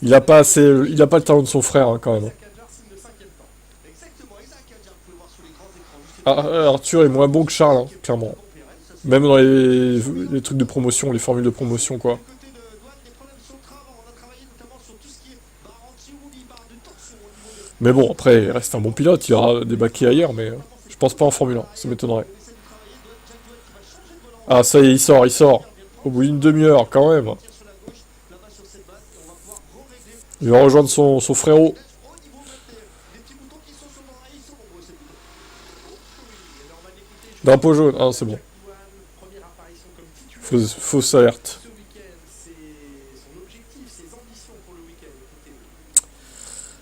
Il a pas le talent de son frère, hein, quand même. Arthur est moins bon que Charles, hein, clairement. Même dans les trucs de promotion, les formules de promotion, quoi. Mais bon, après, il reste un bon pilote, il aura des baquets ailleurs, mais je pense pas en Formule 1, ça m'étonnerait. Ah, ça y est, il sort. Au bout d'une demi-heure, quand même. Il va rejoindre son frérot. Drapeau jaune, ah c'est bon. Fausse alerte.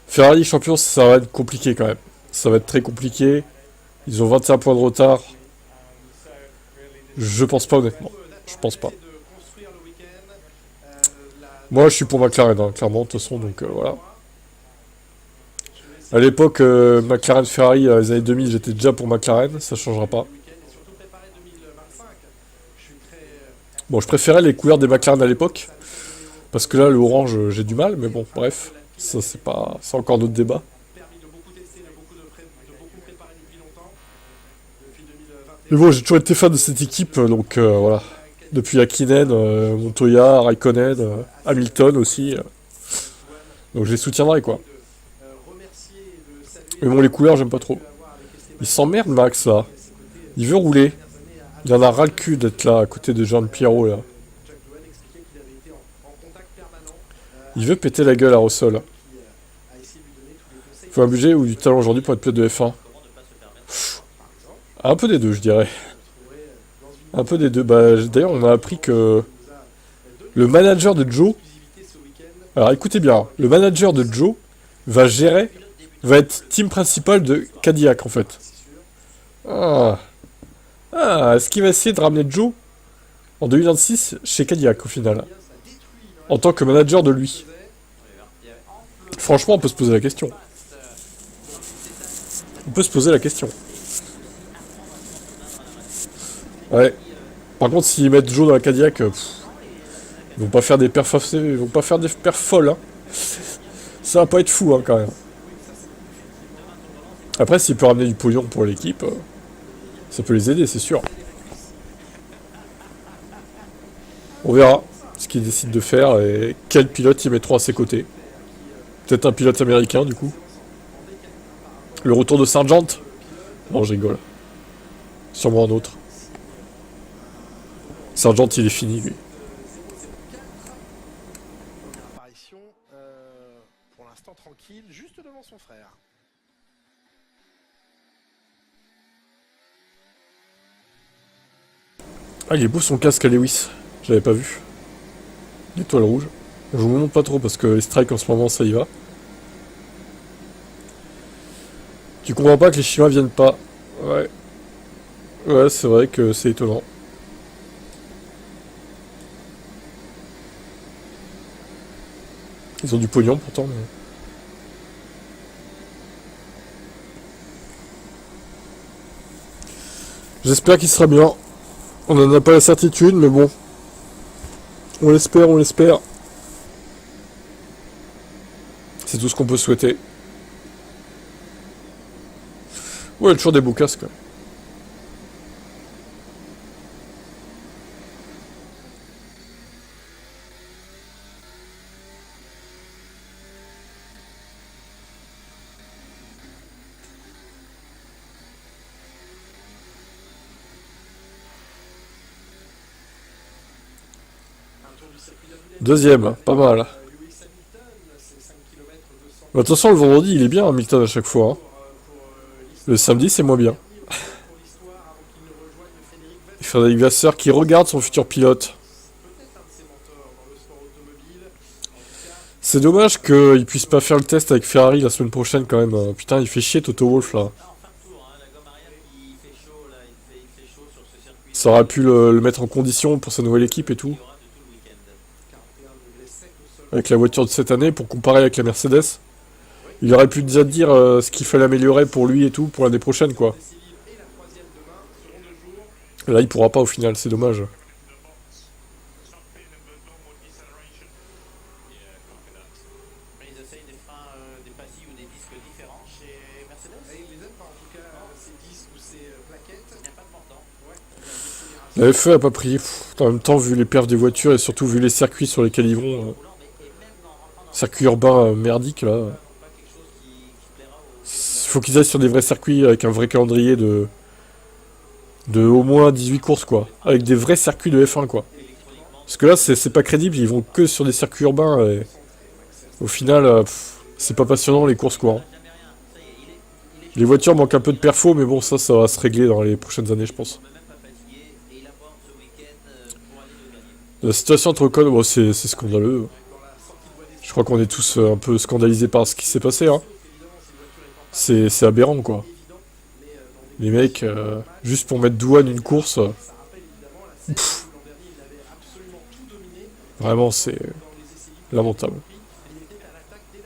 Ferrari champion, ça va être compliqué quand même. Ça va être très compliqué. Ils ont 25 points de retard. Je pense pas honnêtement. Je pense pas. Moi je suis pour McLaren, hein, clairement, de toute façon, donc voilà. À l'époque, McLaren Ferrari, les années 2000, j'étais déjà pour McLaren, ça changera pas. Bon, je préférais les couleurs des McLaren à l'époque. Parce que là, le orange, j'ai du mal, mais bon, bref. Ça, c'est encore d'autres débats. Mais bon, j'ai toujours été fan de cette équipe, donc voilà. Depuis Hakkinen, Montoya, Raikkonen, Hamilton aussi. Donc je les soutiendrai, quoi. Mais bon, les couleurs, j'aime pas trop. Il s'emmerde, Max, là. Il veut rouler. Il en a ras le cul d'être là, à côté de Jean Pierrot, là. Il veut péter la gueule à Russell. Faut un budget ou du talent aujourd'hui pour être pilote de F1. Un peu des deux, je dirais. Un peu des deux. Bah, d'ailleurs, on a appris que le manager de Joe... Alors, écoutez bien. Le manager de Joe va être team principal de Cadillac, en fait. Ah, est-ce qu'il va essayer de ramener Joe en 2026 chez Cadillac, au final? En tant que manager de lui. Franchement, on peut se poser la question. On peut se poser la question. Ouais. Par contre, s'ils mettent Joe dans la Cadillac, ils vont pas faire des perfs, ils vont pas faire des perfs folles. Hein. Ça va pas être fou, hein, quand même. Après, s'il peut ramener du pognon pour l'équipe, ça peut les aider, c'est sûr. On verra ce qu'ils décident de faire et quel pilote ils mettront à ses côtés. Peut-être un pilote américain, du coup. Le retour de Sargent? Non, je rigole. Sûrement un autre. Sargent, il est fini, lui. Apparition, pour l'instant tranquille, juste devant son frère. Ah, il est beau son casque à Lewis. J'avais pas vu. L'étoile rouge. Je vous montre pas trop parce que les strikes en ce moment ça y va. Tu comprends pas que les Chinois viennent pas. Ouais. Ouais, c'est vrai que c'est étonnant. Ils ont du pognon pourtant, mais... J'espère qu'il sera bien. On n'en a pas la certitude, mais bon. On l'espère, on l'espère. C'est tout ce qu'on peut souhaiter. Ouais, toujours des beaux casques. Deuxième, pas mal. De toute façon, le vendredi, il est bien, Hamilton, à chaque fois. Hein. Le samedi, c'est moins bien. Et Frédéric Vasseur qui regarde son futur pilote. C'est dommage qu'il puisse pas faire le test avec Ferrari la semaine prochaine, quand même. Putain, il fait chier Toto Wolff, là. Ça aurait pu le mettre en condition pour sa nouvelle équipe et tout. Avec la voiture de cette année, pour comparer avec la Mercedes. Il aurait pu déjà dire ce qu'il fallait améliorer pour lui et tout, pour l'année prochaine, quoi. Et là, il pourra pas au final, c'est dommage. Ils essayent des freins, des pastilles ou des disques différents chez Mercedes. Et ils les aiment pas en tout cas, ces disques ou ces plaquettes. Il n'y a pas de montant. Ouais, La FE a pas pris. En même temps, vu les perfs des voitures et surtout vu les circuits sur lesquels ils vont. Circuit urbain merdique, là. Faut qu'ils aillent sur des vrais circuits avec un vrai calendrier de au moins 18 courses, quoi. Avec des vrais circuits de F1, quoi. Parce que là, c'est pas crédible, ils vont que sur des circuits urbains et au final, c'est pas passionnant les courses, quoi. Les voitures manquent un peu de perfo, mais bon, ça va se régler dans les prochaines années, je pense. La situation entre Ocon, bon, c'est scandaleux. Je crois qu'on est tous un peu scandalisés par ce qui s'est passé, hein. C'est aberrant, quoi. Les mecs, juste pour mettre douane une course... pff, vraiment, c'est lamentable. Il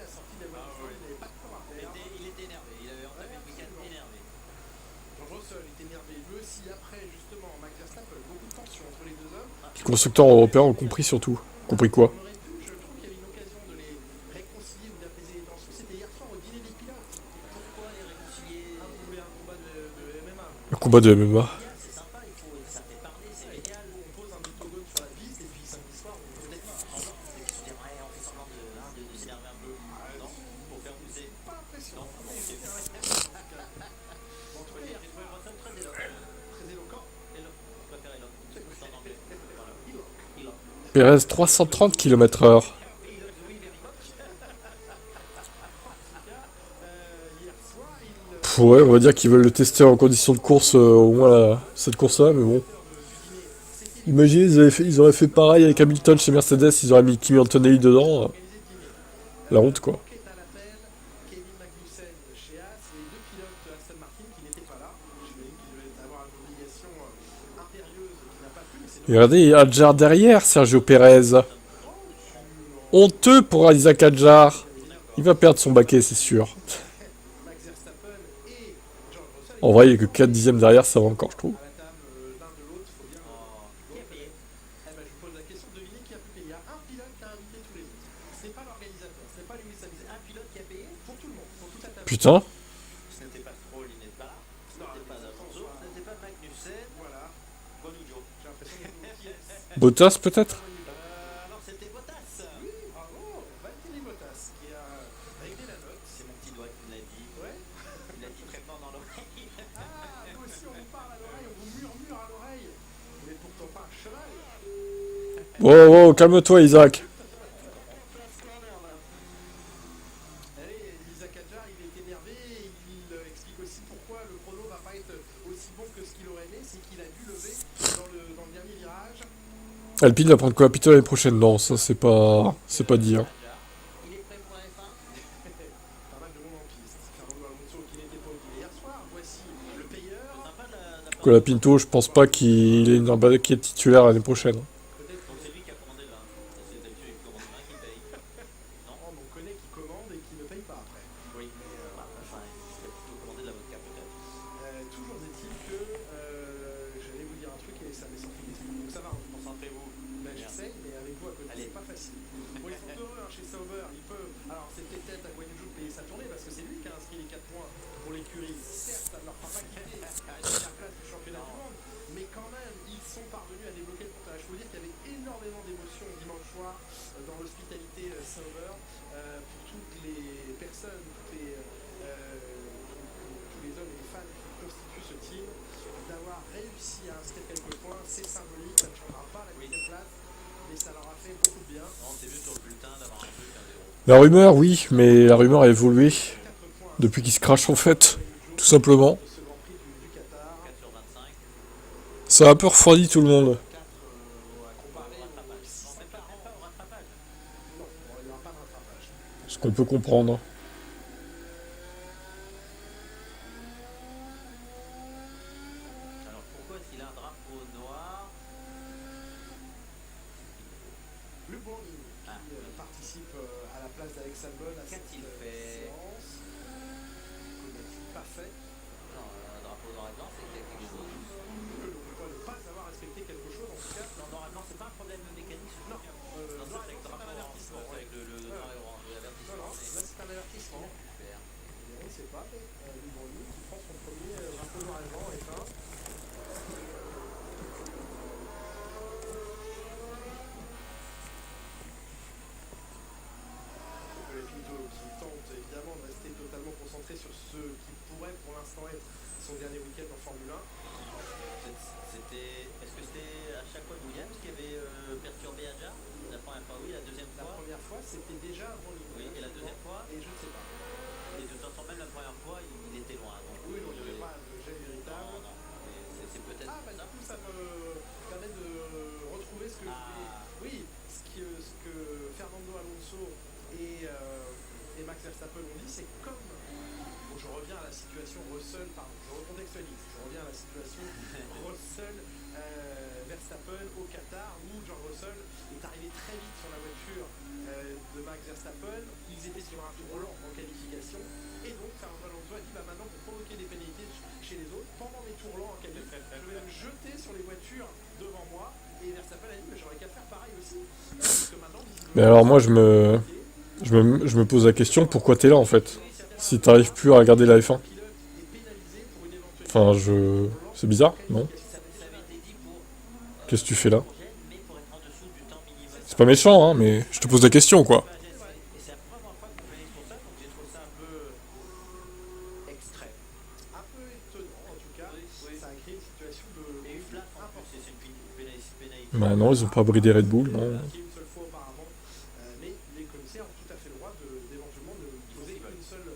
était énervé, il avait entamé le week-end énervé. George Russell est énervé lui aussi après justement Max Verstappen, beaucoup de tension entre les deux hommes. Les constructeurs européens ont compris surtout. Compris quoi? On aurait pu, je trouve qu'il y avait une occasion de les réconcilier ou d'apaiser les tensions. C'était hier soir au dîner des pilotes. Pourquoi les réconcilier? Vous voulez un combat de MMA? Un combat de MMA. C'est sympa, ça fait parler, c'est génial. On pose un octogone sur la piste et puis samedi soir on peut Peut-être pas. Peut-être qu'ils se disent, ouais, on fait semblant de s'énerver un peu. Non, pour faire pousser. pas impressionnant. Non, ok. En tout cas, J'ai trouvé Russell très éloquent. très éloquent. Je préfère éloquent. C'est plus en anglais. Voilà. Éloquent. Perez 330 km/h. Hier soir, il Pff, ouais, on va dire qu'ils veulent le tester en conditions de course, au moins cette course-là, mais bon. Imaginez, ils auraient fait pareil avec Hamilton chez Mercedes, ils auraient mis Kimi Antonelli dedans. La honte, quoi. est à l'appel. Kevin Magnussen chez Haas, les deux pilotes Aston Martin qui n'étaient pas là. J'imagine qu'ils devaient avoir une obligation impérieuse qui n'a pas pu, mais c'est Et regardez, Hadjar derrière, Sergio Perez. Honteux pour Isaac Hadjar. Il va perdre son baquet, c'est sûr. Max Verstappen et George Russell En vrai, il n'y a que 4 dixièmes derrière, ça va encore, je trouve. à la table l'un de l'autre. Il faut bien. Qui a payé? Eh ben, je vous pose la question, devinez qui a pu payer. Il y a un pilote qui a invité tous les autres. Ce n'est pas l'organisateur, ce n'est pas Lewis Hamilton. Un pilote qui a payé? Pour tout le monde, pour toute la table. Putain. Ce n'était pas Stroll, il n'est pas là. Ce n'était pas Alonso, ce n'était pas Magnussen. Voilà, Guanyu Zhou. j'ai l'impression que qui est. Bottas, peut-être? Alors c'était Bottas. Oui, bravo, Valtteri Bottas qui a réglé la note. C'est mon petit doigt qui me l'a dit. Ouais. Il l'a dit très fort dans l'oreille. Ah, nous aussi on vous parle à l'oreille, on vous murmure à l'oreille. Vous n'êtes pourtant pas un cheval. Oh, oh, calme-toi, Isaac. Allez, Isaac Hadjar, il est énervé. Il explique aussi pourquoi le chrono va pas être aussi bon que ce qu'il aurait aimé. C'est qu'il a dû lever dans le dernier virage. Alpine va prendre Colapinto l'année prochaine. Non, ça c'est pas dit. Hein. Il est prêt pour la F1. Pas mal de monde en piste. Fernando Alonso qui n'était pas au hier soir. Voici le payeur. Sympa de la part Colapinto, je pense pas qu'il ait une qui est titulaire l'année prochaine. Peut-être Donc c'est lui qui a commandé là. C'est d'habitude il commande un qui paye. non, on connaît qui commande et qui ne paye pas après. Oui. Enfin, il serait plutôt commandé de la vodka peut-être. Toujours est-il que j'allais vous dire un truc et ça m'est sorti l'esprit. Donc ça va, hein. Concentrez-vous. Ben, j'essaye, mais avec vous à côté, Allez. c'est pas facile. Bon, ils sont heureux hein, chez Sauber. Il peut. Alors, c'était peut-être à Guanyuju de payer sa tournée parce que c'est lui qui a inscrit les 4 points pour l'écurie. Certes, ça ne leur fera pas gagner la première place du championnat du monde, mais quand même, ils sont parvenus à débloquer le comptage. Je vous dis qu'il y avait énormément d'émotions dimanche soir dans l'hospitalité Sauber pour toutes les personnes, tous les hommes et les femmes qui constituent ce team. D'avoir réussi à inscrire quelques points, c'est symbolique. Ça ne changera pas la deuxième place, mais ça leur a fait beaucoup de bien. Non, c'est juste sur le bulletin d'avoir un truc, un 0. La rumeur, oui, mais la rumeur a évolué 4 points depuis qu'il se crache en fait, tout simplement. de ce Grand Prix du Qatar. 4 sur 25. Ça a un peu refroidi tout le monde. 4 à comparer au 6 On fait pas au rattrapage. Non, il n'y aura pas de rattrapage. Ce qu'on peut comprendre. Alors pourquoi est-ce qu'il a un drapeau noir? Le Bourgny qui participe à la place d'Alex Albon à cette Qu'a-t-il fait? séance. Que n'a-t-il pas fait? Non, un drapeau noir et blanc, c'est qu'il y a quelque chose. On ne peut pas ne pas avoir respecté quelque chose en tout cas. Non, noir et blanc, c'est pas un problème mécanique. Non, Non, noir c'est et avec le blanc, c'est un drapeau avertissement. orange, avec le noir et orange, Non, l'avertissement. non, là c'est un avertissement. Super. On ne sait pas, mais le Bourgny qui prend son premier drapeau noir et blanc F1. Colapinto qui tente évidemment de rester totalement concentré sur ce qui pourrait pour l'instant être son dernier week-end en Formule 1. Est-ce que c'était à chaque fois Williams qui avait perturbé Adja? La première fois, oui, la deuxième La fois. première fois, c'était déjà avant le Oui, et la deuxième fois? Et je ne sais pas. Et de toute façon, même la première fois, il était loin. Donc, Oui, donc il n'y avait pas de gel véritable. Non, non. Mais c'est peut-être Ah, bah ça. du coup, ça me permet de retrouver ce que je voulais. Oui, ce que Fernando Alonso et Max Verstappen ont dit, c'est comme. Bon, je reviens à la situation Russell, pardon, je recontextualise. Je reviens à la situation Russell-Verstappen au Qatar, où George Russell est arrivé très vite sur la voiture de Max Verstappen. Ils étaient sur un tour lent en qualification. Et donc, Fernando Alonso a dit bah, maintenant, pour provoquer des pénalités chez les autres, pendant mes tours lents en qualif, je vais me jeter sur les voitures devant moi. Et Verstappen a dit mais j'aurais qu'à faire pareil aussi. Parce que maintenant, Mais alors moi je me pose la question, pourquoi t'es là en fait? Si t'arrives plus à regarder la F1. Enfin, c'est bizarre, non? Ça avait été dit pour Qu'est-ce que tu fais là? mais pour être en dessous du temps minimum. C'est pas méchant, hein, mais je te pose la question, quoi. Et c'est la première fois qu'on pénalise pour ça, donc j'ai trouvé ça un peu extrait. un peu étonnant en tout cas. Oui. Ça a créé une situation de Et une place en plus, c'est une pénalité. Bah non, ils ont pas bridé Red Bull, non. Qui une seule fois auparavant. Mais les commissaires ont tout à fait le droit d'éventuellement de poser qu'une seule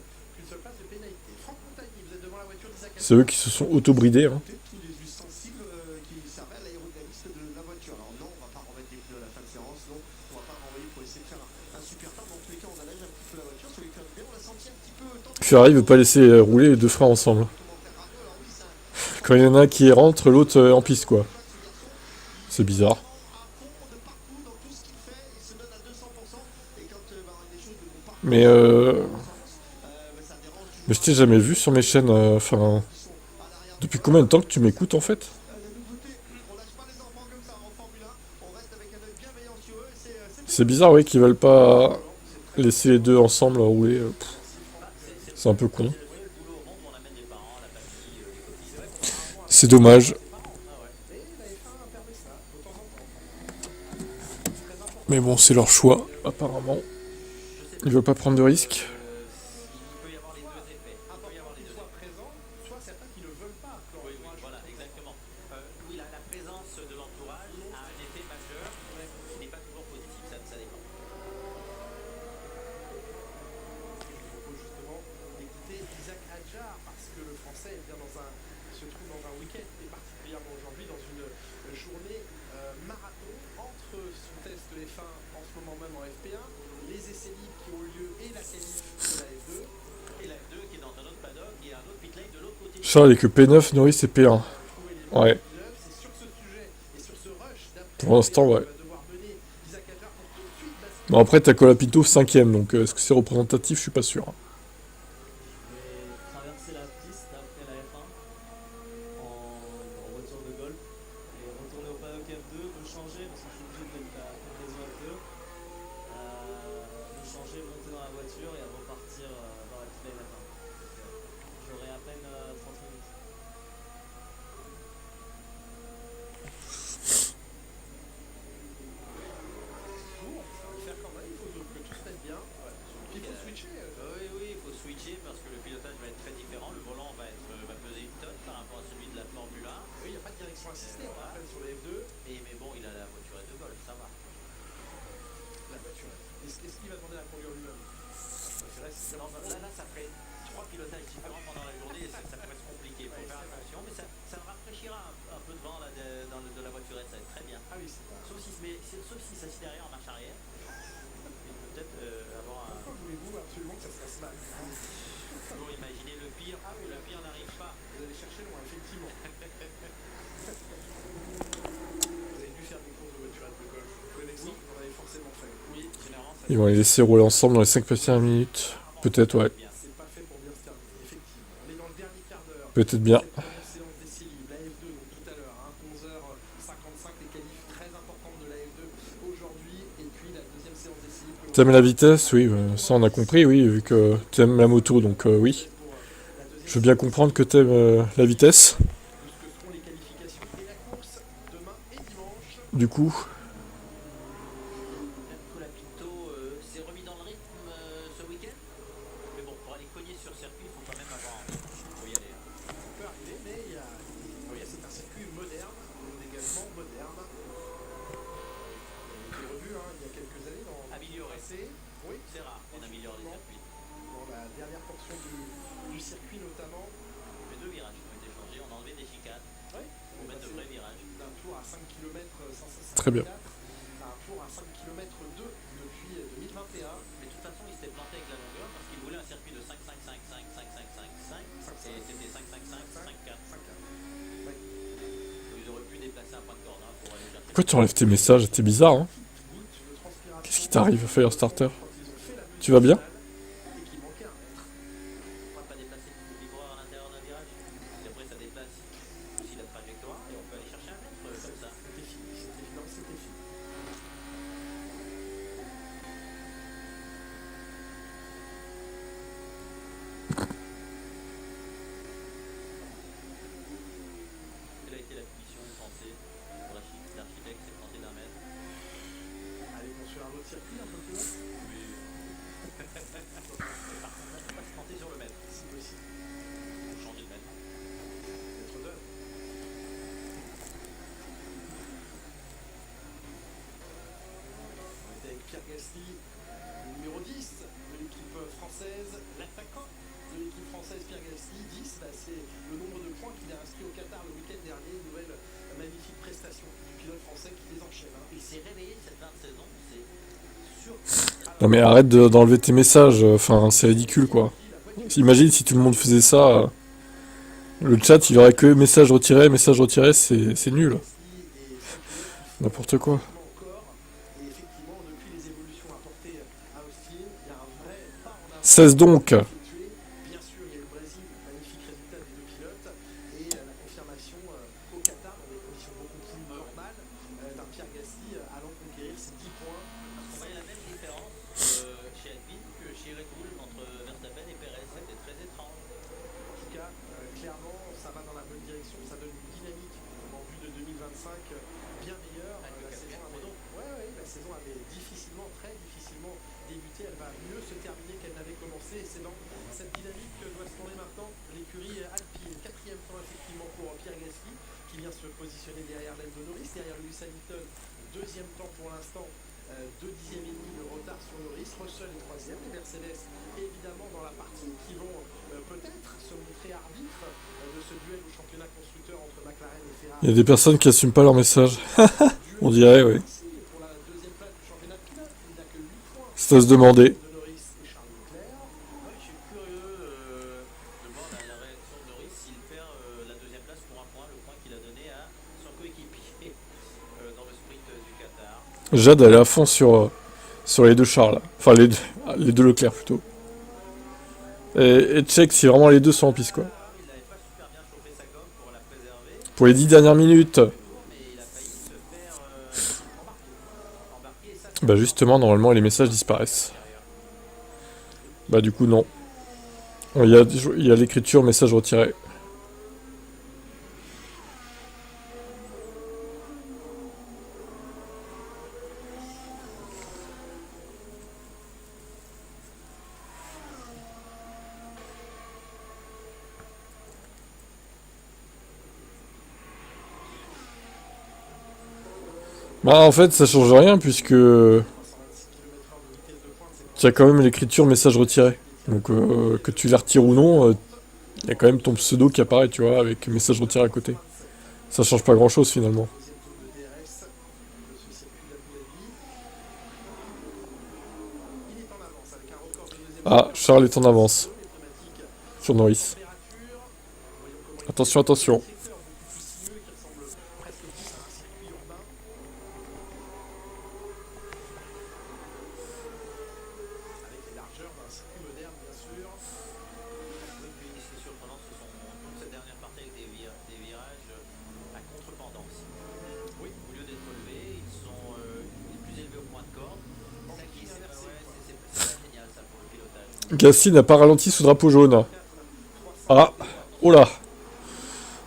place de pénalité. Franck Montagny, vous êtes devant la voiture d'Isaac. C'est eux qui se sont auto-bridés, hein. Tous les ustensiles qui servaient à l'aérodynamisme de la voiture. Alors non, on va pas remettre des pneus à la fin de séance, non, on va pas renvoyer pour essayer de faire un super temps. Dans tous les cas, on allège un petit peu la voiture, ça lui fait du bien. On l'a senti un petit peu Ferrari veut pas laisser rouler les deux freins ensemble. Quand il y en a un qui rentre, l'autre en piste, quoi. C'est bizarre. Mais mais je t'ai jamais vu sur mes chaînes, enfin... Depuis combien de temps que tu m'écoutes, en fait? C'est bizarre, oui, qu'ils veulent pas laisser les deux ensemble rouler. C'est un peu con. C'est dommage. Mais bon, c'est leur choix, apparemment. Ils veulent pas prendre de risques. Il peut y avoir les deux effets. Il peut y avoir les deux Soit présent, soit certains qui ne veulent pas. Oui, voilà, exactement. Oui, la présence de l'entourage a un effet majeur qui n'est pas toujours positif, ça dépend. Je propose justement d'écouter Isaac Hadjar parce que le français se trouve dans un week-end et particulièrement aujourd'hui dans une journée marathon entre de F1 en ce moment même en FP1, les essais libres qui ont eu lieu et la qualif de la F2. Et la F2 qui est dans un autre paddock et un autre pit lane de l'autre côté. Charles est que P9, Norris et P1. Ouais. C'est sur ce sujet et sur ce rush d'après Pour l'instant, ouais. va devoir mener Isaac Hadjar pour tout de suite basculer. Bon, après, t'as Colapinto 5ème, donc est-ce que c'est représentatif? Je suis pas sûr. Je vais traverser la piste après la F1 en voiture de golf et retourner au paddock F2, me changer parce que je suis obligé de mettre la combinaison F2, me changer, monter dans la voiture et repartir dans la pit lane F1. J'aurai à peine 30 minutes. Bon, ça va le faire quand même, il faut que tout se mette bien. Ouais. Puis il faut switcher. Oui, il faut switcher parce que le pilotage va être très différent. Le volant va peser une tonne par rapport à celui de la Formule 1. Oui, il n'y a pas de direction assistée, on rappelle sur les F2. Mais bon, il a la voiture de golf, ça va. La voiture. Est-ce qu'il va demander à conduire lui-même? Non, là, ça ferait 3 pilotages différents pendant la journée et ça pourrait se compliquer. Il faut faire attention, mais ça rafraîchira un peu de vent là, de la voiturette, ça va être très bien. Ah oui, c'est ça. Sauf si ça s'assied derrière en marche arrière. Il peut peut-être avoir un. Pourquoi voulez-vous absolument que ça se passe mal? Toujours imaginer le pire, le pire n'arrive pas. Vous allez chercher loin, effectivement. Vous avez dû faire des courses de voiturette de golf. Vous connaissez, vous en avez forcément fait. Oui, généralement, ça Ils vont les laisser rouler ensemble dans les 5 premières minutes. Peut-être, ouais. C'est pas fait pour bien se terminer, effectivement. On est dans le dernier quart d'heure. Peut-être bien. Cette première séance d'essais libres, la F2, donc tout à l'heure, 11h55, les qualifs très importantes de la F2 aujourd'hui, et puis la deuxième séance d'essais libres. T'aimes la vitesse? Oui, ça on a compris, oui, vu que t'aimes la moto, donc oui. Je veux bien comprendre que t'aimes la vitesse. De ce que seront les qualifications et la course demain et dimanche. Du coup, Colapinto s'est remis dans le rythme ce week-end. Mais bon, pour aller cogner sur circuit, il faut quand même avoir envie. Il faut y aller. Ça peut arriver, mais c'est un circuit moderne, également moderne. Il a été revu il y a quelques années dans Amélioré. Oui, C'est rare qu'on améliore les circuits. dans la dernière portion du circuit notamment. Les 2 virages qui ont été changés, on a enlevé des chicanes Oui, pour mettre de vrais virages. d'un tour à 5 km 554 Très bien. à un tour à 5 km 2 depuis 2021. Mais de toute façon, il s'était planté avec la longueur parce qu'il voulait un circuit de 5, 5, 5, 5, 5, 5, 5, 5. Et c'était 5, 5, 5, 5, 4. Ils auraient pu déplacer un point de corde pour aller chercher. pourquoi tu enlèves tes messages? T'es bizarre, hein? Qu'est-ce qui t'arrive, Firestarter? Tu vas bien? Et qui manquait un mètre. On va pas déplacer le livreur à l'intérieur d'un virage. Et après, ça déplace aussi la trajectoire et on peut aller chercher un mètre comme ça. C'était fini, c'était évident, c'était fini. Quelle a été la punition pensée pour l'architecte s'est planté d'un mètre? Allez, on sur un autre circuit un peu plus loin. Oui. On va se planter sur le mètre. Si possible. Pour changer de mètre. Mètre 2. On était avec Pierre Gasly, le numéro 10 de l'équipe française, l'attaquant de l'équipe française Pierre Gasly. 10, c'est le nombre de points qu'il a inscrit au Qatar le week-end dernier. Une nouvelle magnifique prestation du pilote français qui les enchaîne. Il s'est réveillé cette fin de saison, c'est sûr. Non mais arrête d'enlever tes messages, enfin c'est ridicule quoi. Imagine si tout le monde faisait ça, le chat il aurait que message retiré, c'est nul. N'importe quoi. Encore. Et effectivement, depuis les évolutions apportées à Austin, il y a un vrai pas en avant. 16 donc. Effectué. Bien sûr, il y a le Brésil, magnifique résultat des 2 pilotes, et la confirmation au Qatar, dans des conditions beaucoup plus normales, d'un Pierre Gasly allant conquérir ses 10 points. On voyait la même différence chez Alpine que chez Red Bull entre Verstappen et Perez. C'était très étrange. En tout cas, clairement, ça va dans la bonne direction, ça donne une dynamique en vue de 2025 bien meilleure. La saison avait très difficilement débuté, elle va mieux se terminer qu'elle n'avait commencé, et c'est dans cette dynamique que doit se tourner maintenant l'écurie Alpine. 4e temps effectivement pour Pierre Gasly, qui vient se positionner derrière Lando Norris, derrière Lewis Hamilton. 2e temps pour l'instant, 2 dixièmes et demi de retard sur Norris. Russell est 3e, les Mercedes évidemment dans la partie qui vont peut-être se montrer arbitres de ce duel au championnat constructeur entre McLaren et Ferrari. Il y a des personnes qui assument pas leur message. On dirait, oui. Pour la 2e place du C'est à se demander. de Norris et Charles Leclerc. Ouais, je suis curieux de voir la réaction de Norris s'il perd la deuxième place pour un point, le point qu'il a donné à son coéquipier dans le sprint du Qatar. Jade, elle est à fond sur les deux Charles. Enfin, les deux Leclerc plutôt. Et check si vraiment les deux sont en piste, quoi. Il n'avait pas super bien chauffé sa gomme pour la préserver, Pour les 10 dernières minutes. mais il a failli se faire embarquer et ça c'est Bah justement, normalement, les messages disparaissent. Bah du coup, non. Il y a l'écriture message retiré. Bah en fait, ça change rien puisque 126 km/h de vitesse de pointe, c'est tu as quand même l'écriture message retiré. Donc que tu la retires ou non, il y a quand même ton pseudo qui apparaît, tu vois, avec message retiré à côté. Ça change pas grand chose finalement. deuxième tour de DRS de ce circuit d'Abu Dhabi. Il est en avance avec un record de deuxième Ah, Charles est en avance automatique. sur Norris. Température. Voyons comment Attention, attention. secteur beaucoup plus sinueux qui ressemble presque plus à un circuit urbain. Avec les largeurs d'un circuit moderne, bien sûr. Oui, puis ce qui est surprenant, ce sont toute cette dernière partie avec des virages à contre-pendance. Oui, au lieu d'être relevés, ils sont les plus élevés au point de corde. Ça qui c'est pas génial ça pour le pilotage. Gasly n'a pas ralenti sous drapeau jaune. Ah, oh là.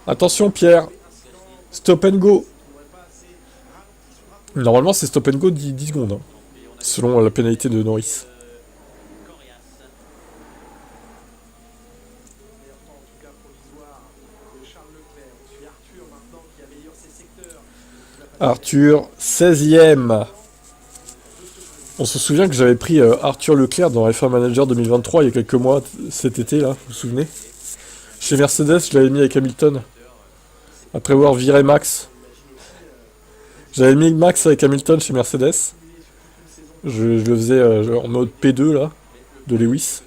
Attention Pierre. Stop and go. Normalement c'est stop and go 10 secondes. Hein, selon la pénalité de Norris. Coriace. Meilleur temps en tout cas provisoire de Charles Leclerc. On suit Arthur maintenant qui améliore ses secteurs. Arthur, 16ème. On se souvient que j'avais pris Arthur Leclerc dans F1 Manager 2023 il y a quelques mois, cet été là, vous vous souvenez? Chez Mercedes, je l'avais mis avec Hamilton. Après avoir viré Max. J'avais mis Max avec Hamilton chez Mercedes. Je le faisais en mode P2 là, de Lewis.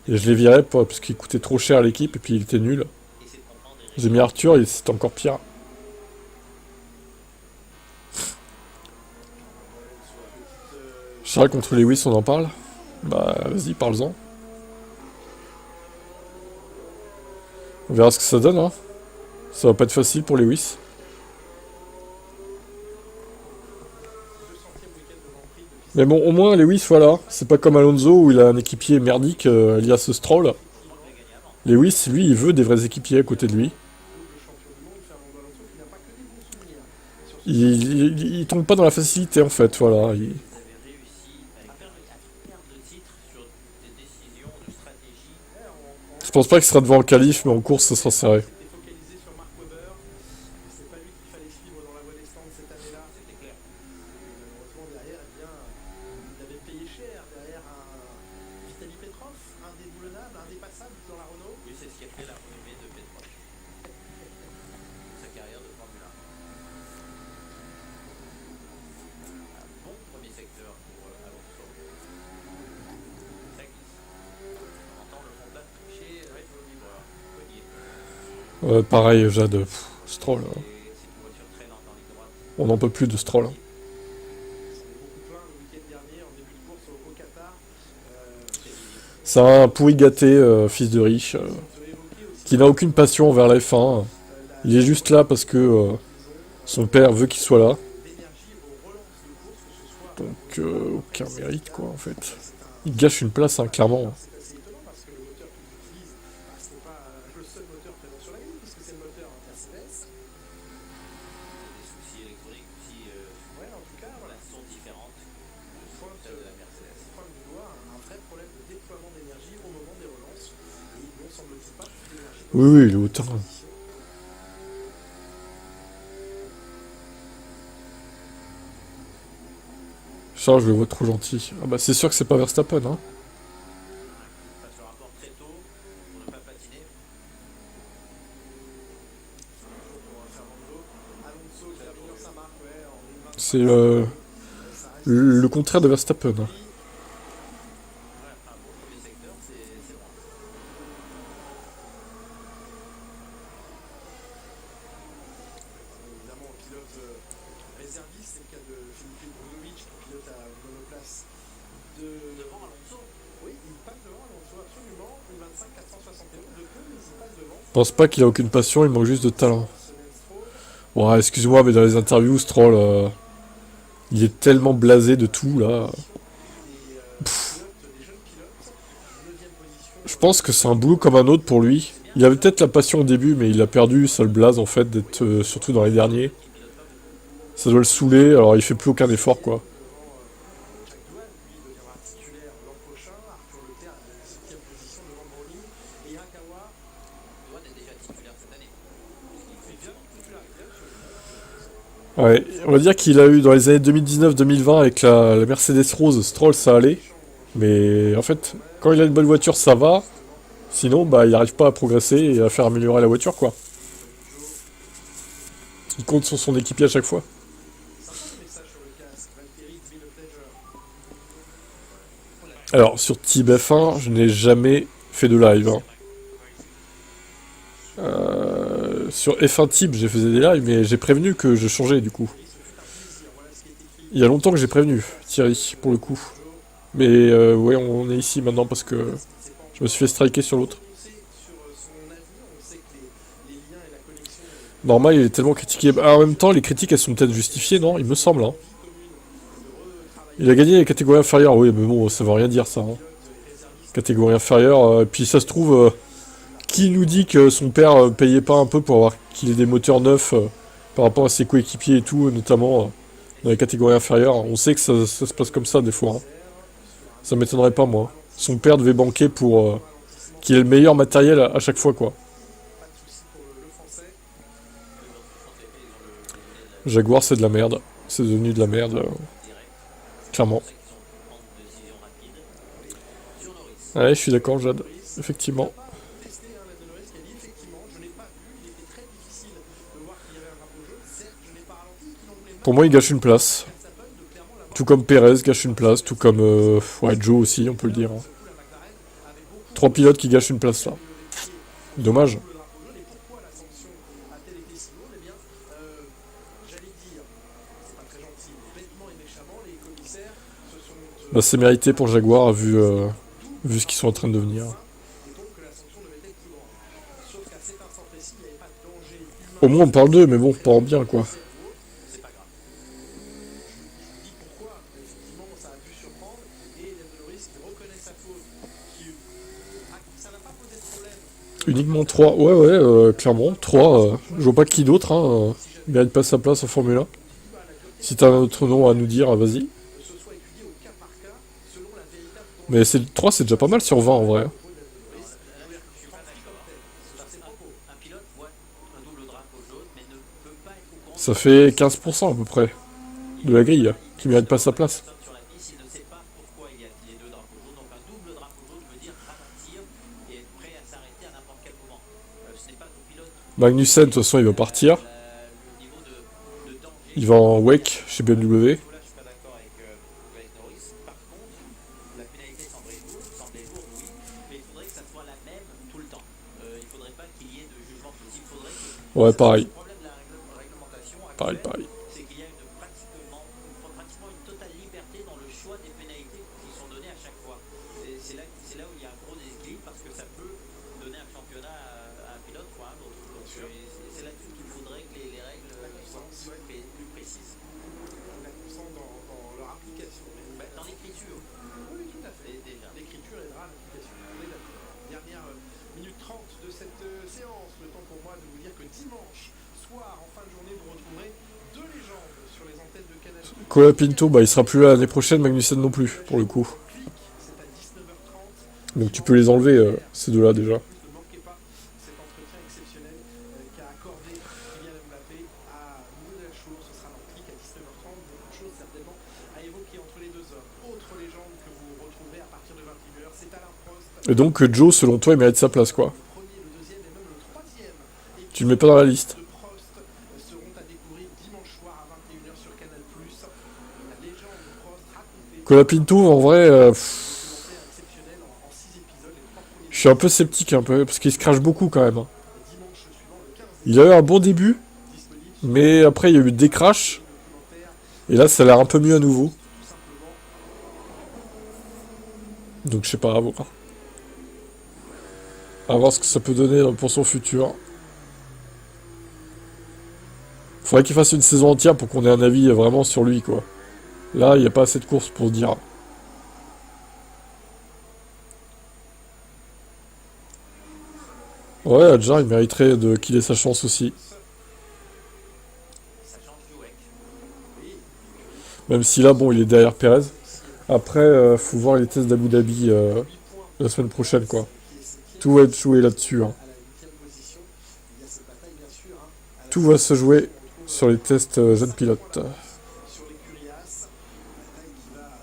Et je l'ai viré parce qu'il coûtait trop cher à l'équipe et puis il était nul. J'ai mis Arthur et c'était encore pire. Charles contre Lewis, on en parle? Bah vas-y, parle-en. On verra ce que ça donne, hein. Ça va pas être facile pour Lewis. Mais bon, au moins Lewis, voilà. C'est pas comme Alonso où il a un équipier merdique alias Stroll. Lewis, lui, il veut des vrais équipiers à côté de lui. Il tombe pas dans la facilité en fait, voilà. Vous avez réussi à perdre le titre sur des décisions de stratégie. Je pense pas qu'il sera devant le qualif, mais en course, ça sera serré. C'était focalisé sur Mark Webber. C'est pas lui qu'il fallait suivre dans la voie des stands cette année-là. C'était clair. Malheureusement, derrière, eh bien, il avait payé cher derrière un Vitaly Petrov, indéboulonnable, indépassable dans la Renault. Oui, c'est ce qui a fait la renommée de Petrov. Sa carrière de Formule 1. Un bon premier secteur pour Alonso. Ça glisse. On entend le fond plat toucher au vibreur. Pareil, Jade. Stroll. C'est une voiture très lente en ligne droite. On n'en peut plus de Stroll. Ils s'en est beaucoup plaint le week-end dernier en début de course au Qatar. C'est un pourri gâté, fils de riche, qui n'a aucune passion envers la F1. Il est juste là parce que son père veut qu'il soit là. Donc aucun mérite quoi en fait. Il gâche une place, hein, clairement. C'est assez étonnant parce que le moteur qu'ils utilisent, ce n'est pas le seul moteur présent sur la grille, puisque c'est le moteur Mercedes. Des soucis électroniques aussi. Ouais, en tout cas, voilà. Sont différentes de celles de la Mercedes. Pointe du doigt un vrai problème de déploiement d'énergie au moment des relances. Et ils n'ont semble-t-il pas toute l'énergie. Oui, oui, il est autant. Charles, je le vois trop gentil. Ah bah c'est sûr que c'est pas Verstappen, hein. Il passe le rapport très tôt pour ne pas patiner. Alonso qui améliore sa marque, ouais, en 2023. C'est le contraire de Verstappen. Hein. Devant Alonso. Oui, il passe devant Alonso, absolument. Une 25 471 de peu, mais il passe devant. Je pense pas qu'il a aucune passion, il manque juste de talent. Stroll. Ouais, excuse-moi, mais dans les interviews, Stroll, il est tellement blasé de tout, là. Je pense que c'est un boulot comme un autre pour lui. Il avait peut-être la passion au début, mais il a perdu, ça le blase, en fait, d'être surtout dans les derniers. Ça doit le saouler, alors il fait plus aucun effort, quoi. Jack Doohan, lui, deviendra titulaire l'an prochain. Arthur Leclerc est à la 7e position devant Browning. Et Hirakawa, Doan est déjà titulaire cette année. il vient de titulariser, absolument. Ouais, on va dire qu'il a eu dans les années 2019-2020 avec la Mercedes Rose, Stroll, ça allait. Mais en fait, quand il a une bonne voiture, ça va. Sinon, bah, il n'arrive pas à progresser et à faire améliorer la voiture, quoi. Il compte sur son équipier à chaque fois. Message sur le casque. Valtteri, it's been a pleasure. Alors, sur Tib F1, je n'ai jamais fait de live. Hein. Sur F1 Tib, j'ai fait des lives, mais j'ai prévenu que je changeais, du coup. Il y a longtemps que j'ai prévenu, Thierry, pour le coup. Mais ouais, on est ici maintenant parce que je me suis fait striker sur l'autre. Normal, il est tellement critiqué. Ah, en même temps, les critiques, elles sont peut-être justifiées, non? Il me semble. Hein. Il a gagné les catégories inférieures. Oui, mais bon, ça veut rien dire, ça. Hein. Catégorie inférieure. Puis ça se trouve, qui nous dit que son père payait pas un peu pour avoir qu'il ait des moteurs neufs par rapport à ses coéquipiers et tout, notamment dans les catégories inférieures. On sait que ça se passe comme ça, des fois. Hein. Ça m'étonnerait pas, moi. Son père devait banquer pour qu'il ait le meilleur matériel à chaque fois, quoi. Jaguar, c'est de la merde. C'est devenu de la merde. Clairement. Ouais, je suis d'accord, Jade. Effectivement. Pour moi, il gâche une place. Tout comme Perez gâche une place, tout comme ouais, Joe aussi, on peut le dire. Hein. 3 pilotes qui gâchent une place là. Dommage. Bah, c'est mérité pour Jaguar vu ce qu'ils sont en train de devenir. Au moins on parle d'eux, mais bon, pas en bien quoi. Uniquement 3, ouais, clairement. 3, je vois pas qui d'autre, hein. Il mérite pas sa place en Formule 1. Si t'as un autre nom à nous dire, vas-y. Mais 3, c'est déjà pas mal sur 20 en vrai. Ça fait 15% à peu près de la grille qui mérite pas sa place. Magnussen, de toute façon, il va partir. Il va en WEC chez BMW. Ouais, pareil. Pareil. C'est qu'il y a pratiquement une totale liberté dans le choix des pénalités qui sont données à chaque fois. C'est là où il y a un gros déséquilibre parce que ça peut donner un championnat à un pilote ou à un autre. Donc c'est là-dessus qu'il faudrait que les règles soient plus précises. Dans leur application. Dans l'écriture. Oui, tout à fait. Déjà. L'écriture aidera l'application. Dernière minute 30 de cette séance. Le temps pour moi de vous dire que dimanche soir, en fin de journée, vous retrouverez deux légendes sur les antennes de Canal+. Colapinto, bah il sera plus là l'année prochaine, Magnussen non plus, pour le coup. C'est à 19h30. Donc tu peux les enlever, ces deux-là déjà. Ne manquez pas cet entretien exceptionnel qu'a accordé Kylian Mbappé à Modèle Show. Ce sera dans Click à 19h30. Beaucoup de choses certainement à évoquer entre les deux hommes. Autre légende que vous retrouverez à partir de 21h, c'est Alain Prost. Et donc Joe, selon toi, il mérite sa place, quoi. Le premier, le deuxième et même le troisième. Tu le mets pas dans la liste. De Prost seront à découvrir dimanche soir à 21h sur Canal+. La légende de Prost racontée. Colapinto, en vrai, Exceptionnel en 6 épisodes. Les 3 premiers je suis un peu sceptique, un peu, parce qu'il se crache beaucoup quand même. Hein. dimanches suivants, le 15 Il a eu un bon début, disponible mais après il y a eu des crashs. Et là, ça a l'air un peu mieux à nouveau. Donc je sais pas, à voir. À voir ce que ça peut donner pour son futur. Faudrait qu'il fasse une saison entière pour qu'on ait un avis vraiment sur lui, quoi. Là, il n'y a pas assez de courses pour se dire. Ouais, Adjar, il mériterait qu'il ait sa chance aussi. Ça change du WEC. Même si là, bon, il est derrière Perez. Après, faut voir les tests d'Abu Dhabi la semaine prochaine, quoi. Tout va être joué là-dessus. Hein. Tout va se jouer sur les tests jeunes pilotes. Sur les Curias, bataille qui va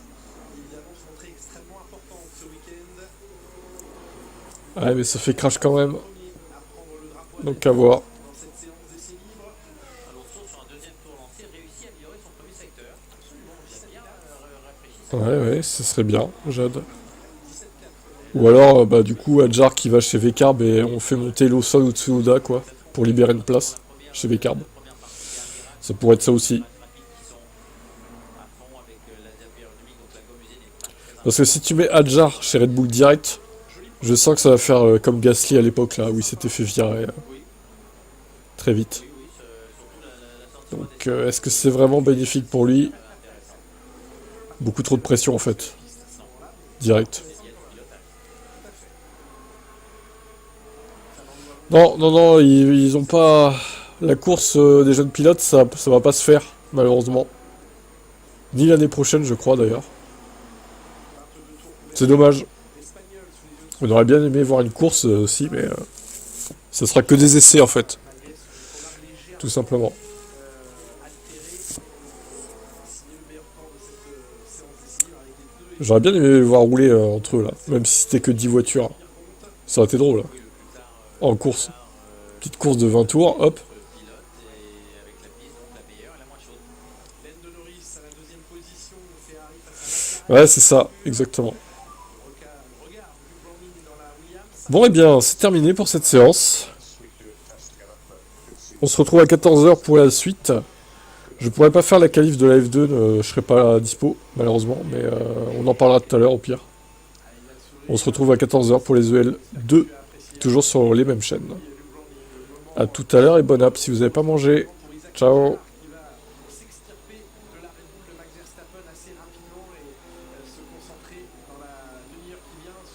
évidemment se montrer extrêmement importante ce week-end. Ouais, mais ça fait crash quand même. Premier à prendre le drapeau Donc à voir. dans cette séance d'essais libres. Alonso, sur un deuxième tour lancé, réussit à améliorer son premier secteur. Absolument, il a bien rafraîchi. Ouais, ce serait bien, Jade. Ou alors, bah du coup, Adjar qui va chez Vcarb et on fait monter Lawson ou Tsunoda, quoi, pour libérer une place chez Vcarb. Ça pourrait être ça aussi. Parce que si tu mets Adjar chez Red Bull direct, je sens que ça va faire comme Gasly à l'époque, là, où il s'était fait virer très vite. Donc, est-ce que c'est vraiment bénéfique pour lui? Beaucoup trop de pression, en fait. Direct. Non, non, non, ils ont pas... La course des jeunes pilotes, ça va pas se faire, malheureusement. Ni l'année prochaine, je crois, d'ailleurs. C'est dommage. On aurait bien aimé voir une course aussi, mais... ça sera que des essais, en fait. Tout simplement. J'aurais bien aimé les voir rouler entre eux, là. Même si c'était que 10 voitures. Ça aurait été drôle, là. En course. Petite course de 20 tours, hop. Ouais, c'est ça, exactement. Bon, et bien, c'est terminé pour cette séance. On se retrouve à 14 h pour la suite. Je pourrais pas faire la qualif de la F2, je serai pas dispo, malheureusement, mais on en parlera tout à l'heure, au pire. On se retrouve à 14 h pour les EL2, toujours sur les mêmes chaînes. A tout à l'heure et bonne app si vous n'avez pas mangé. Ciao.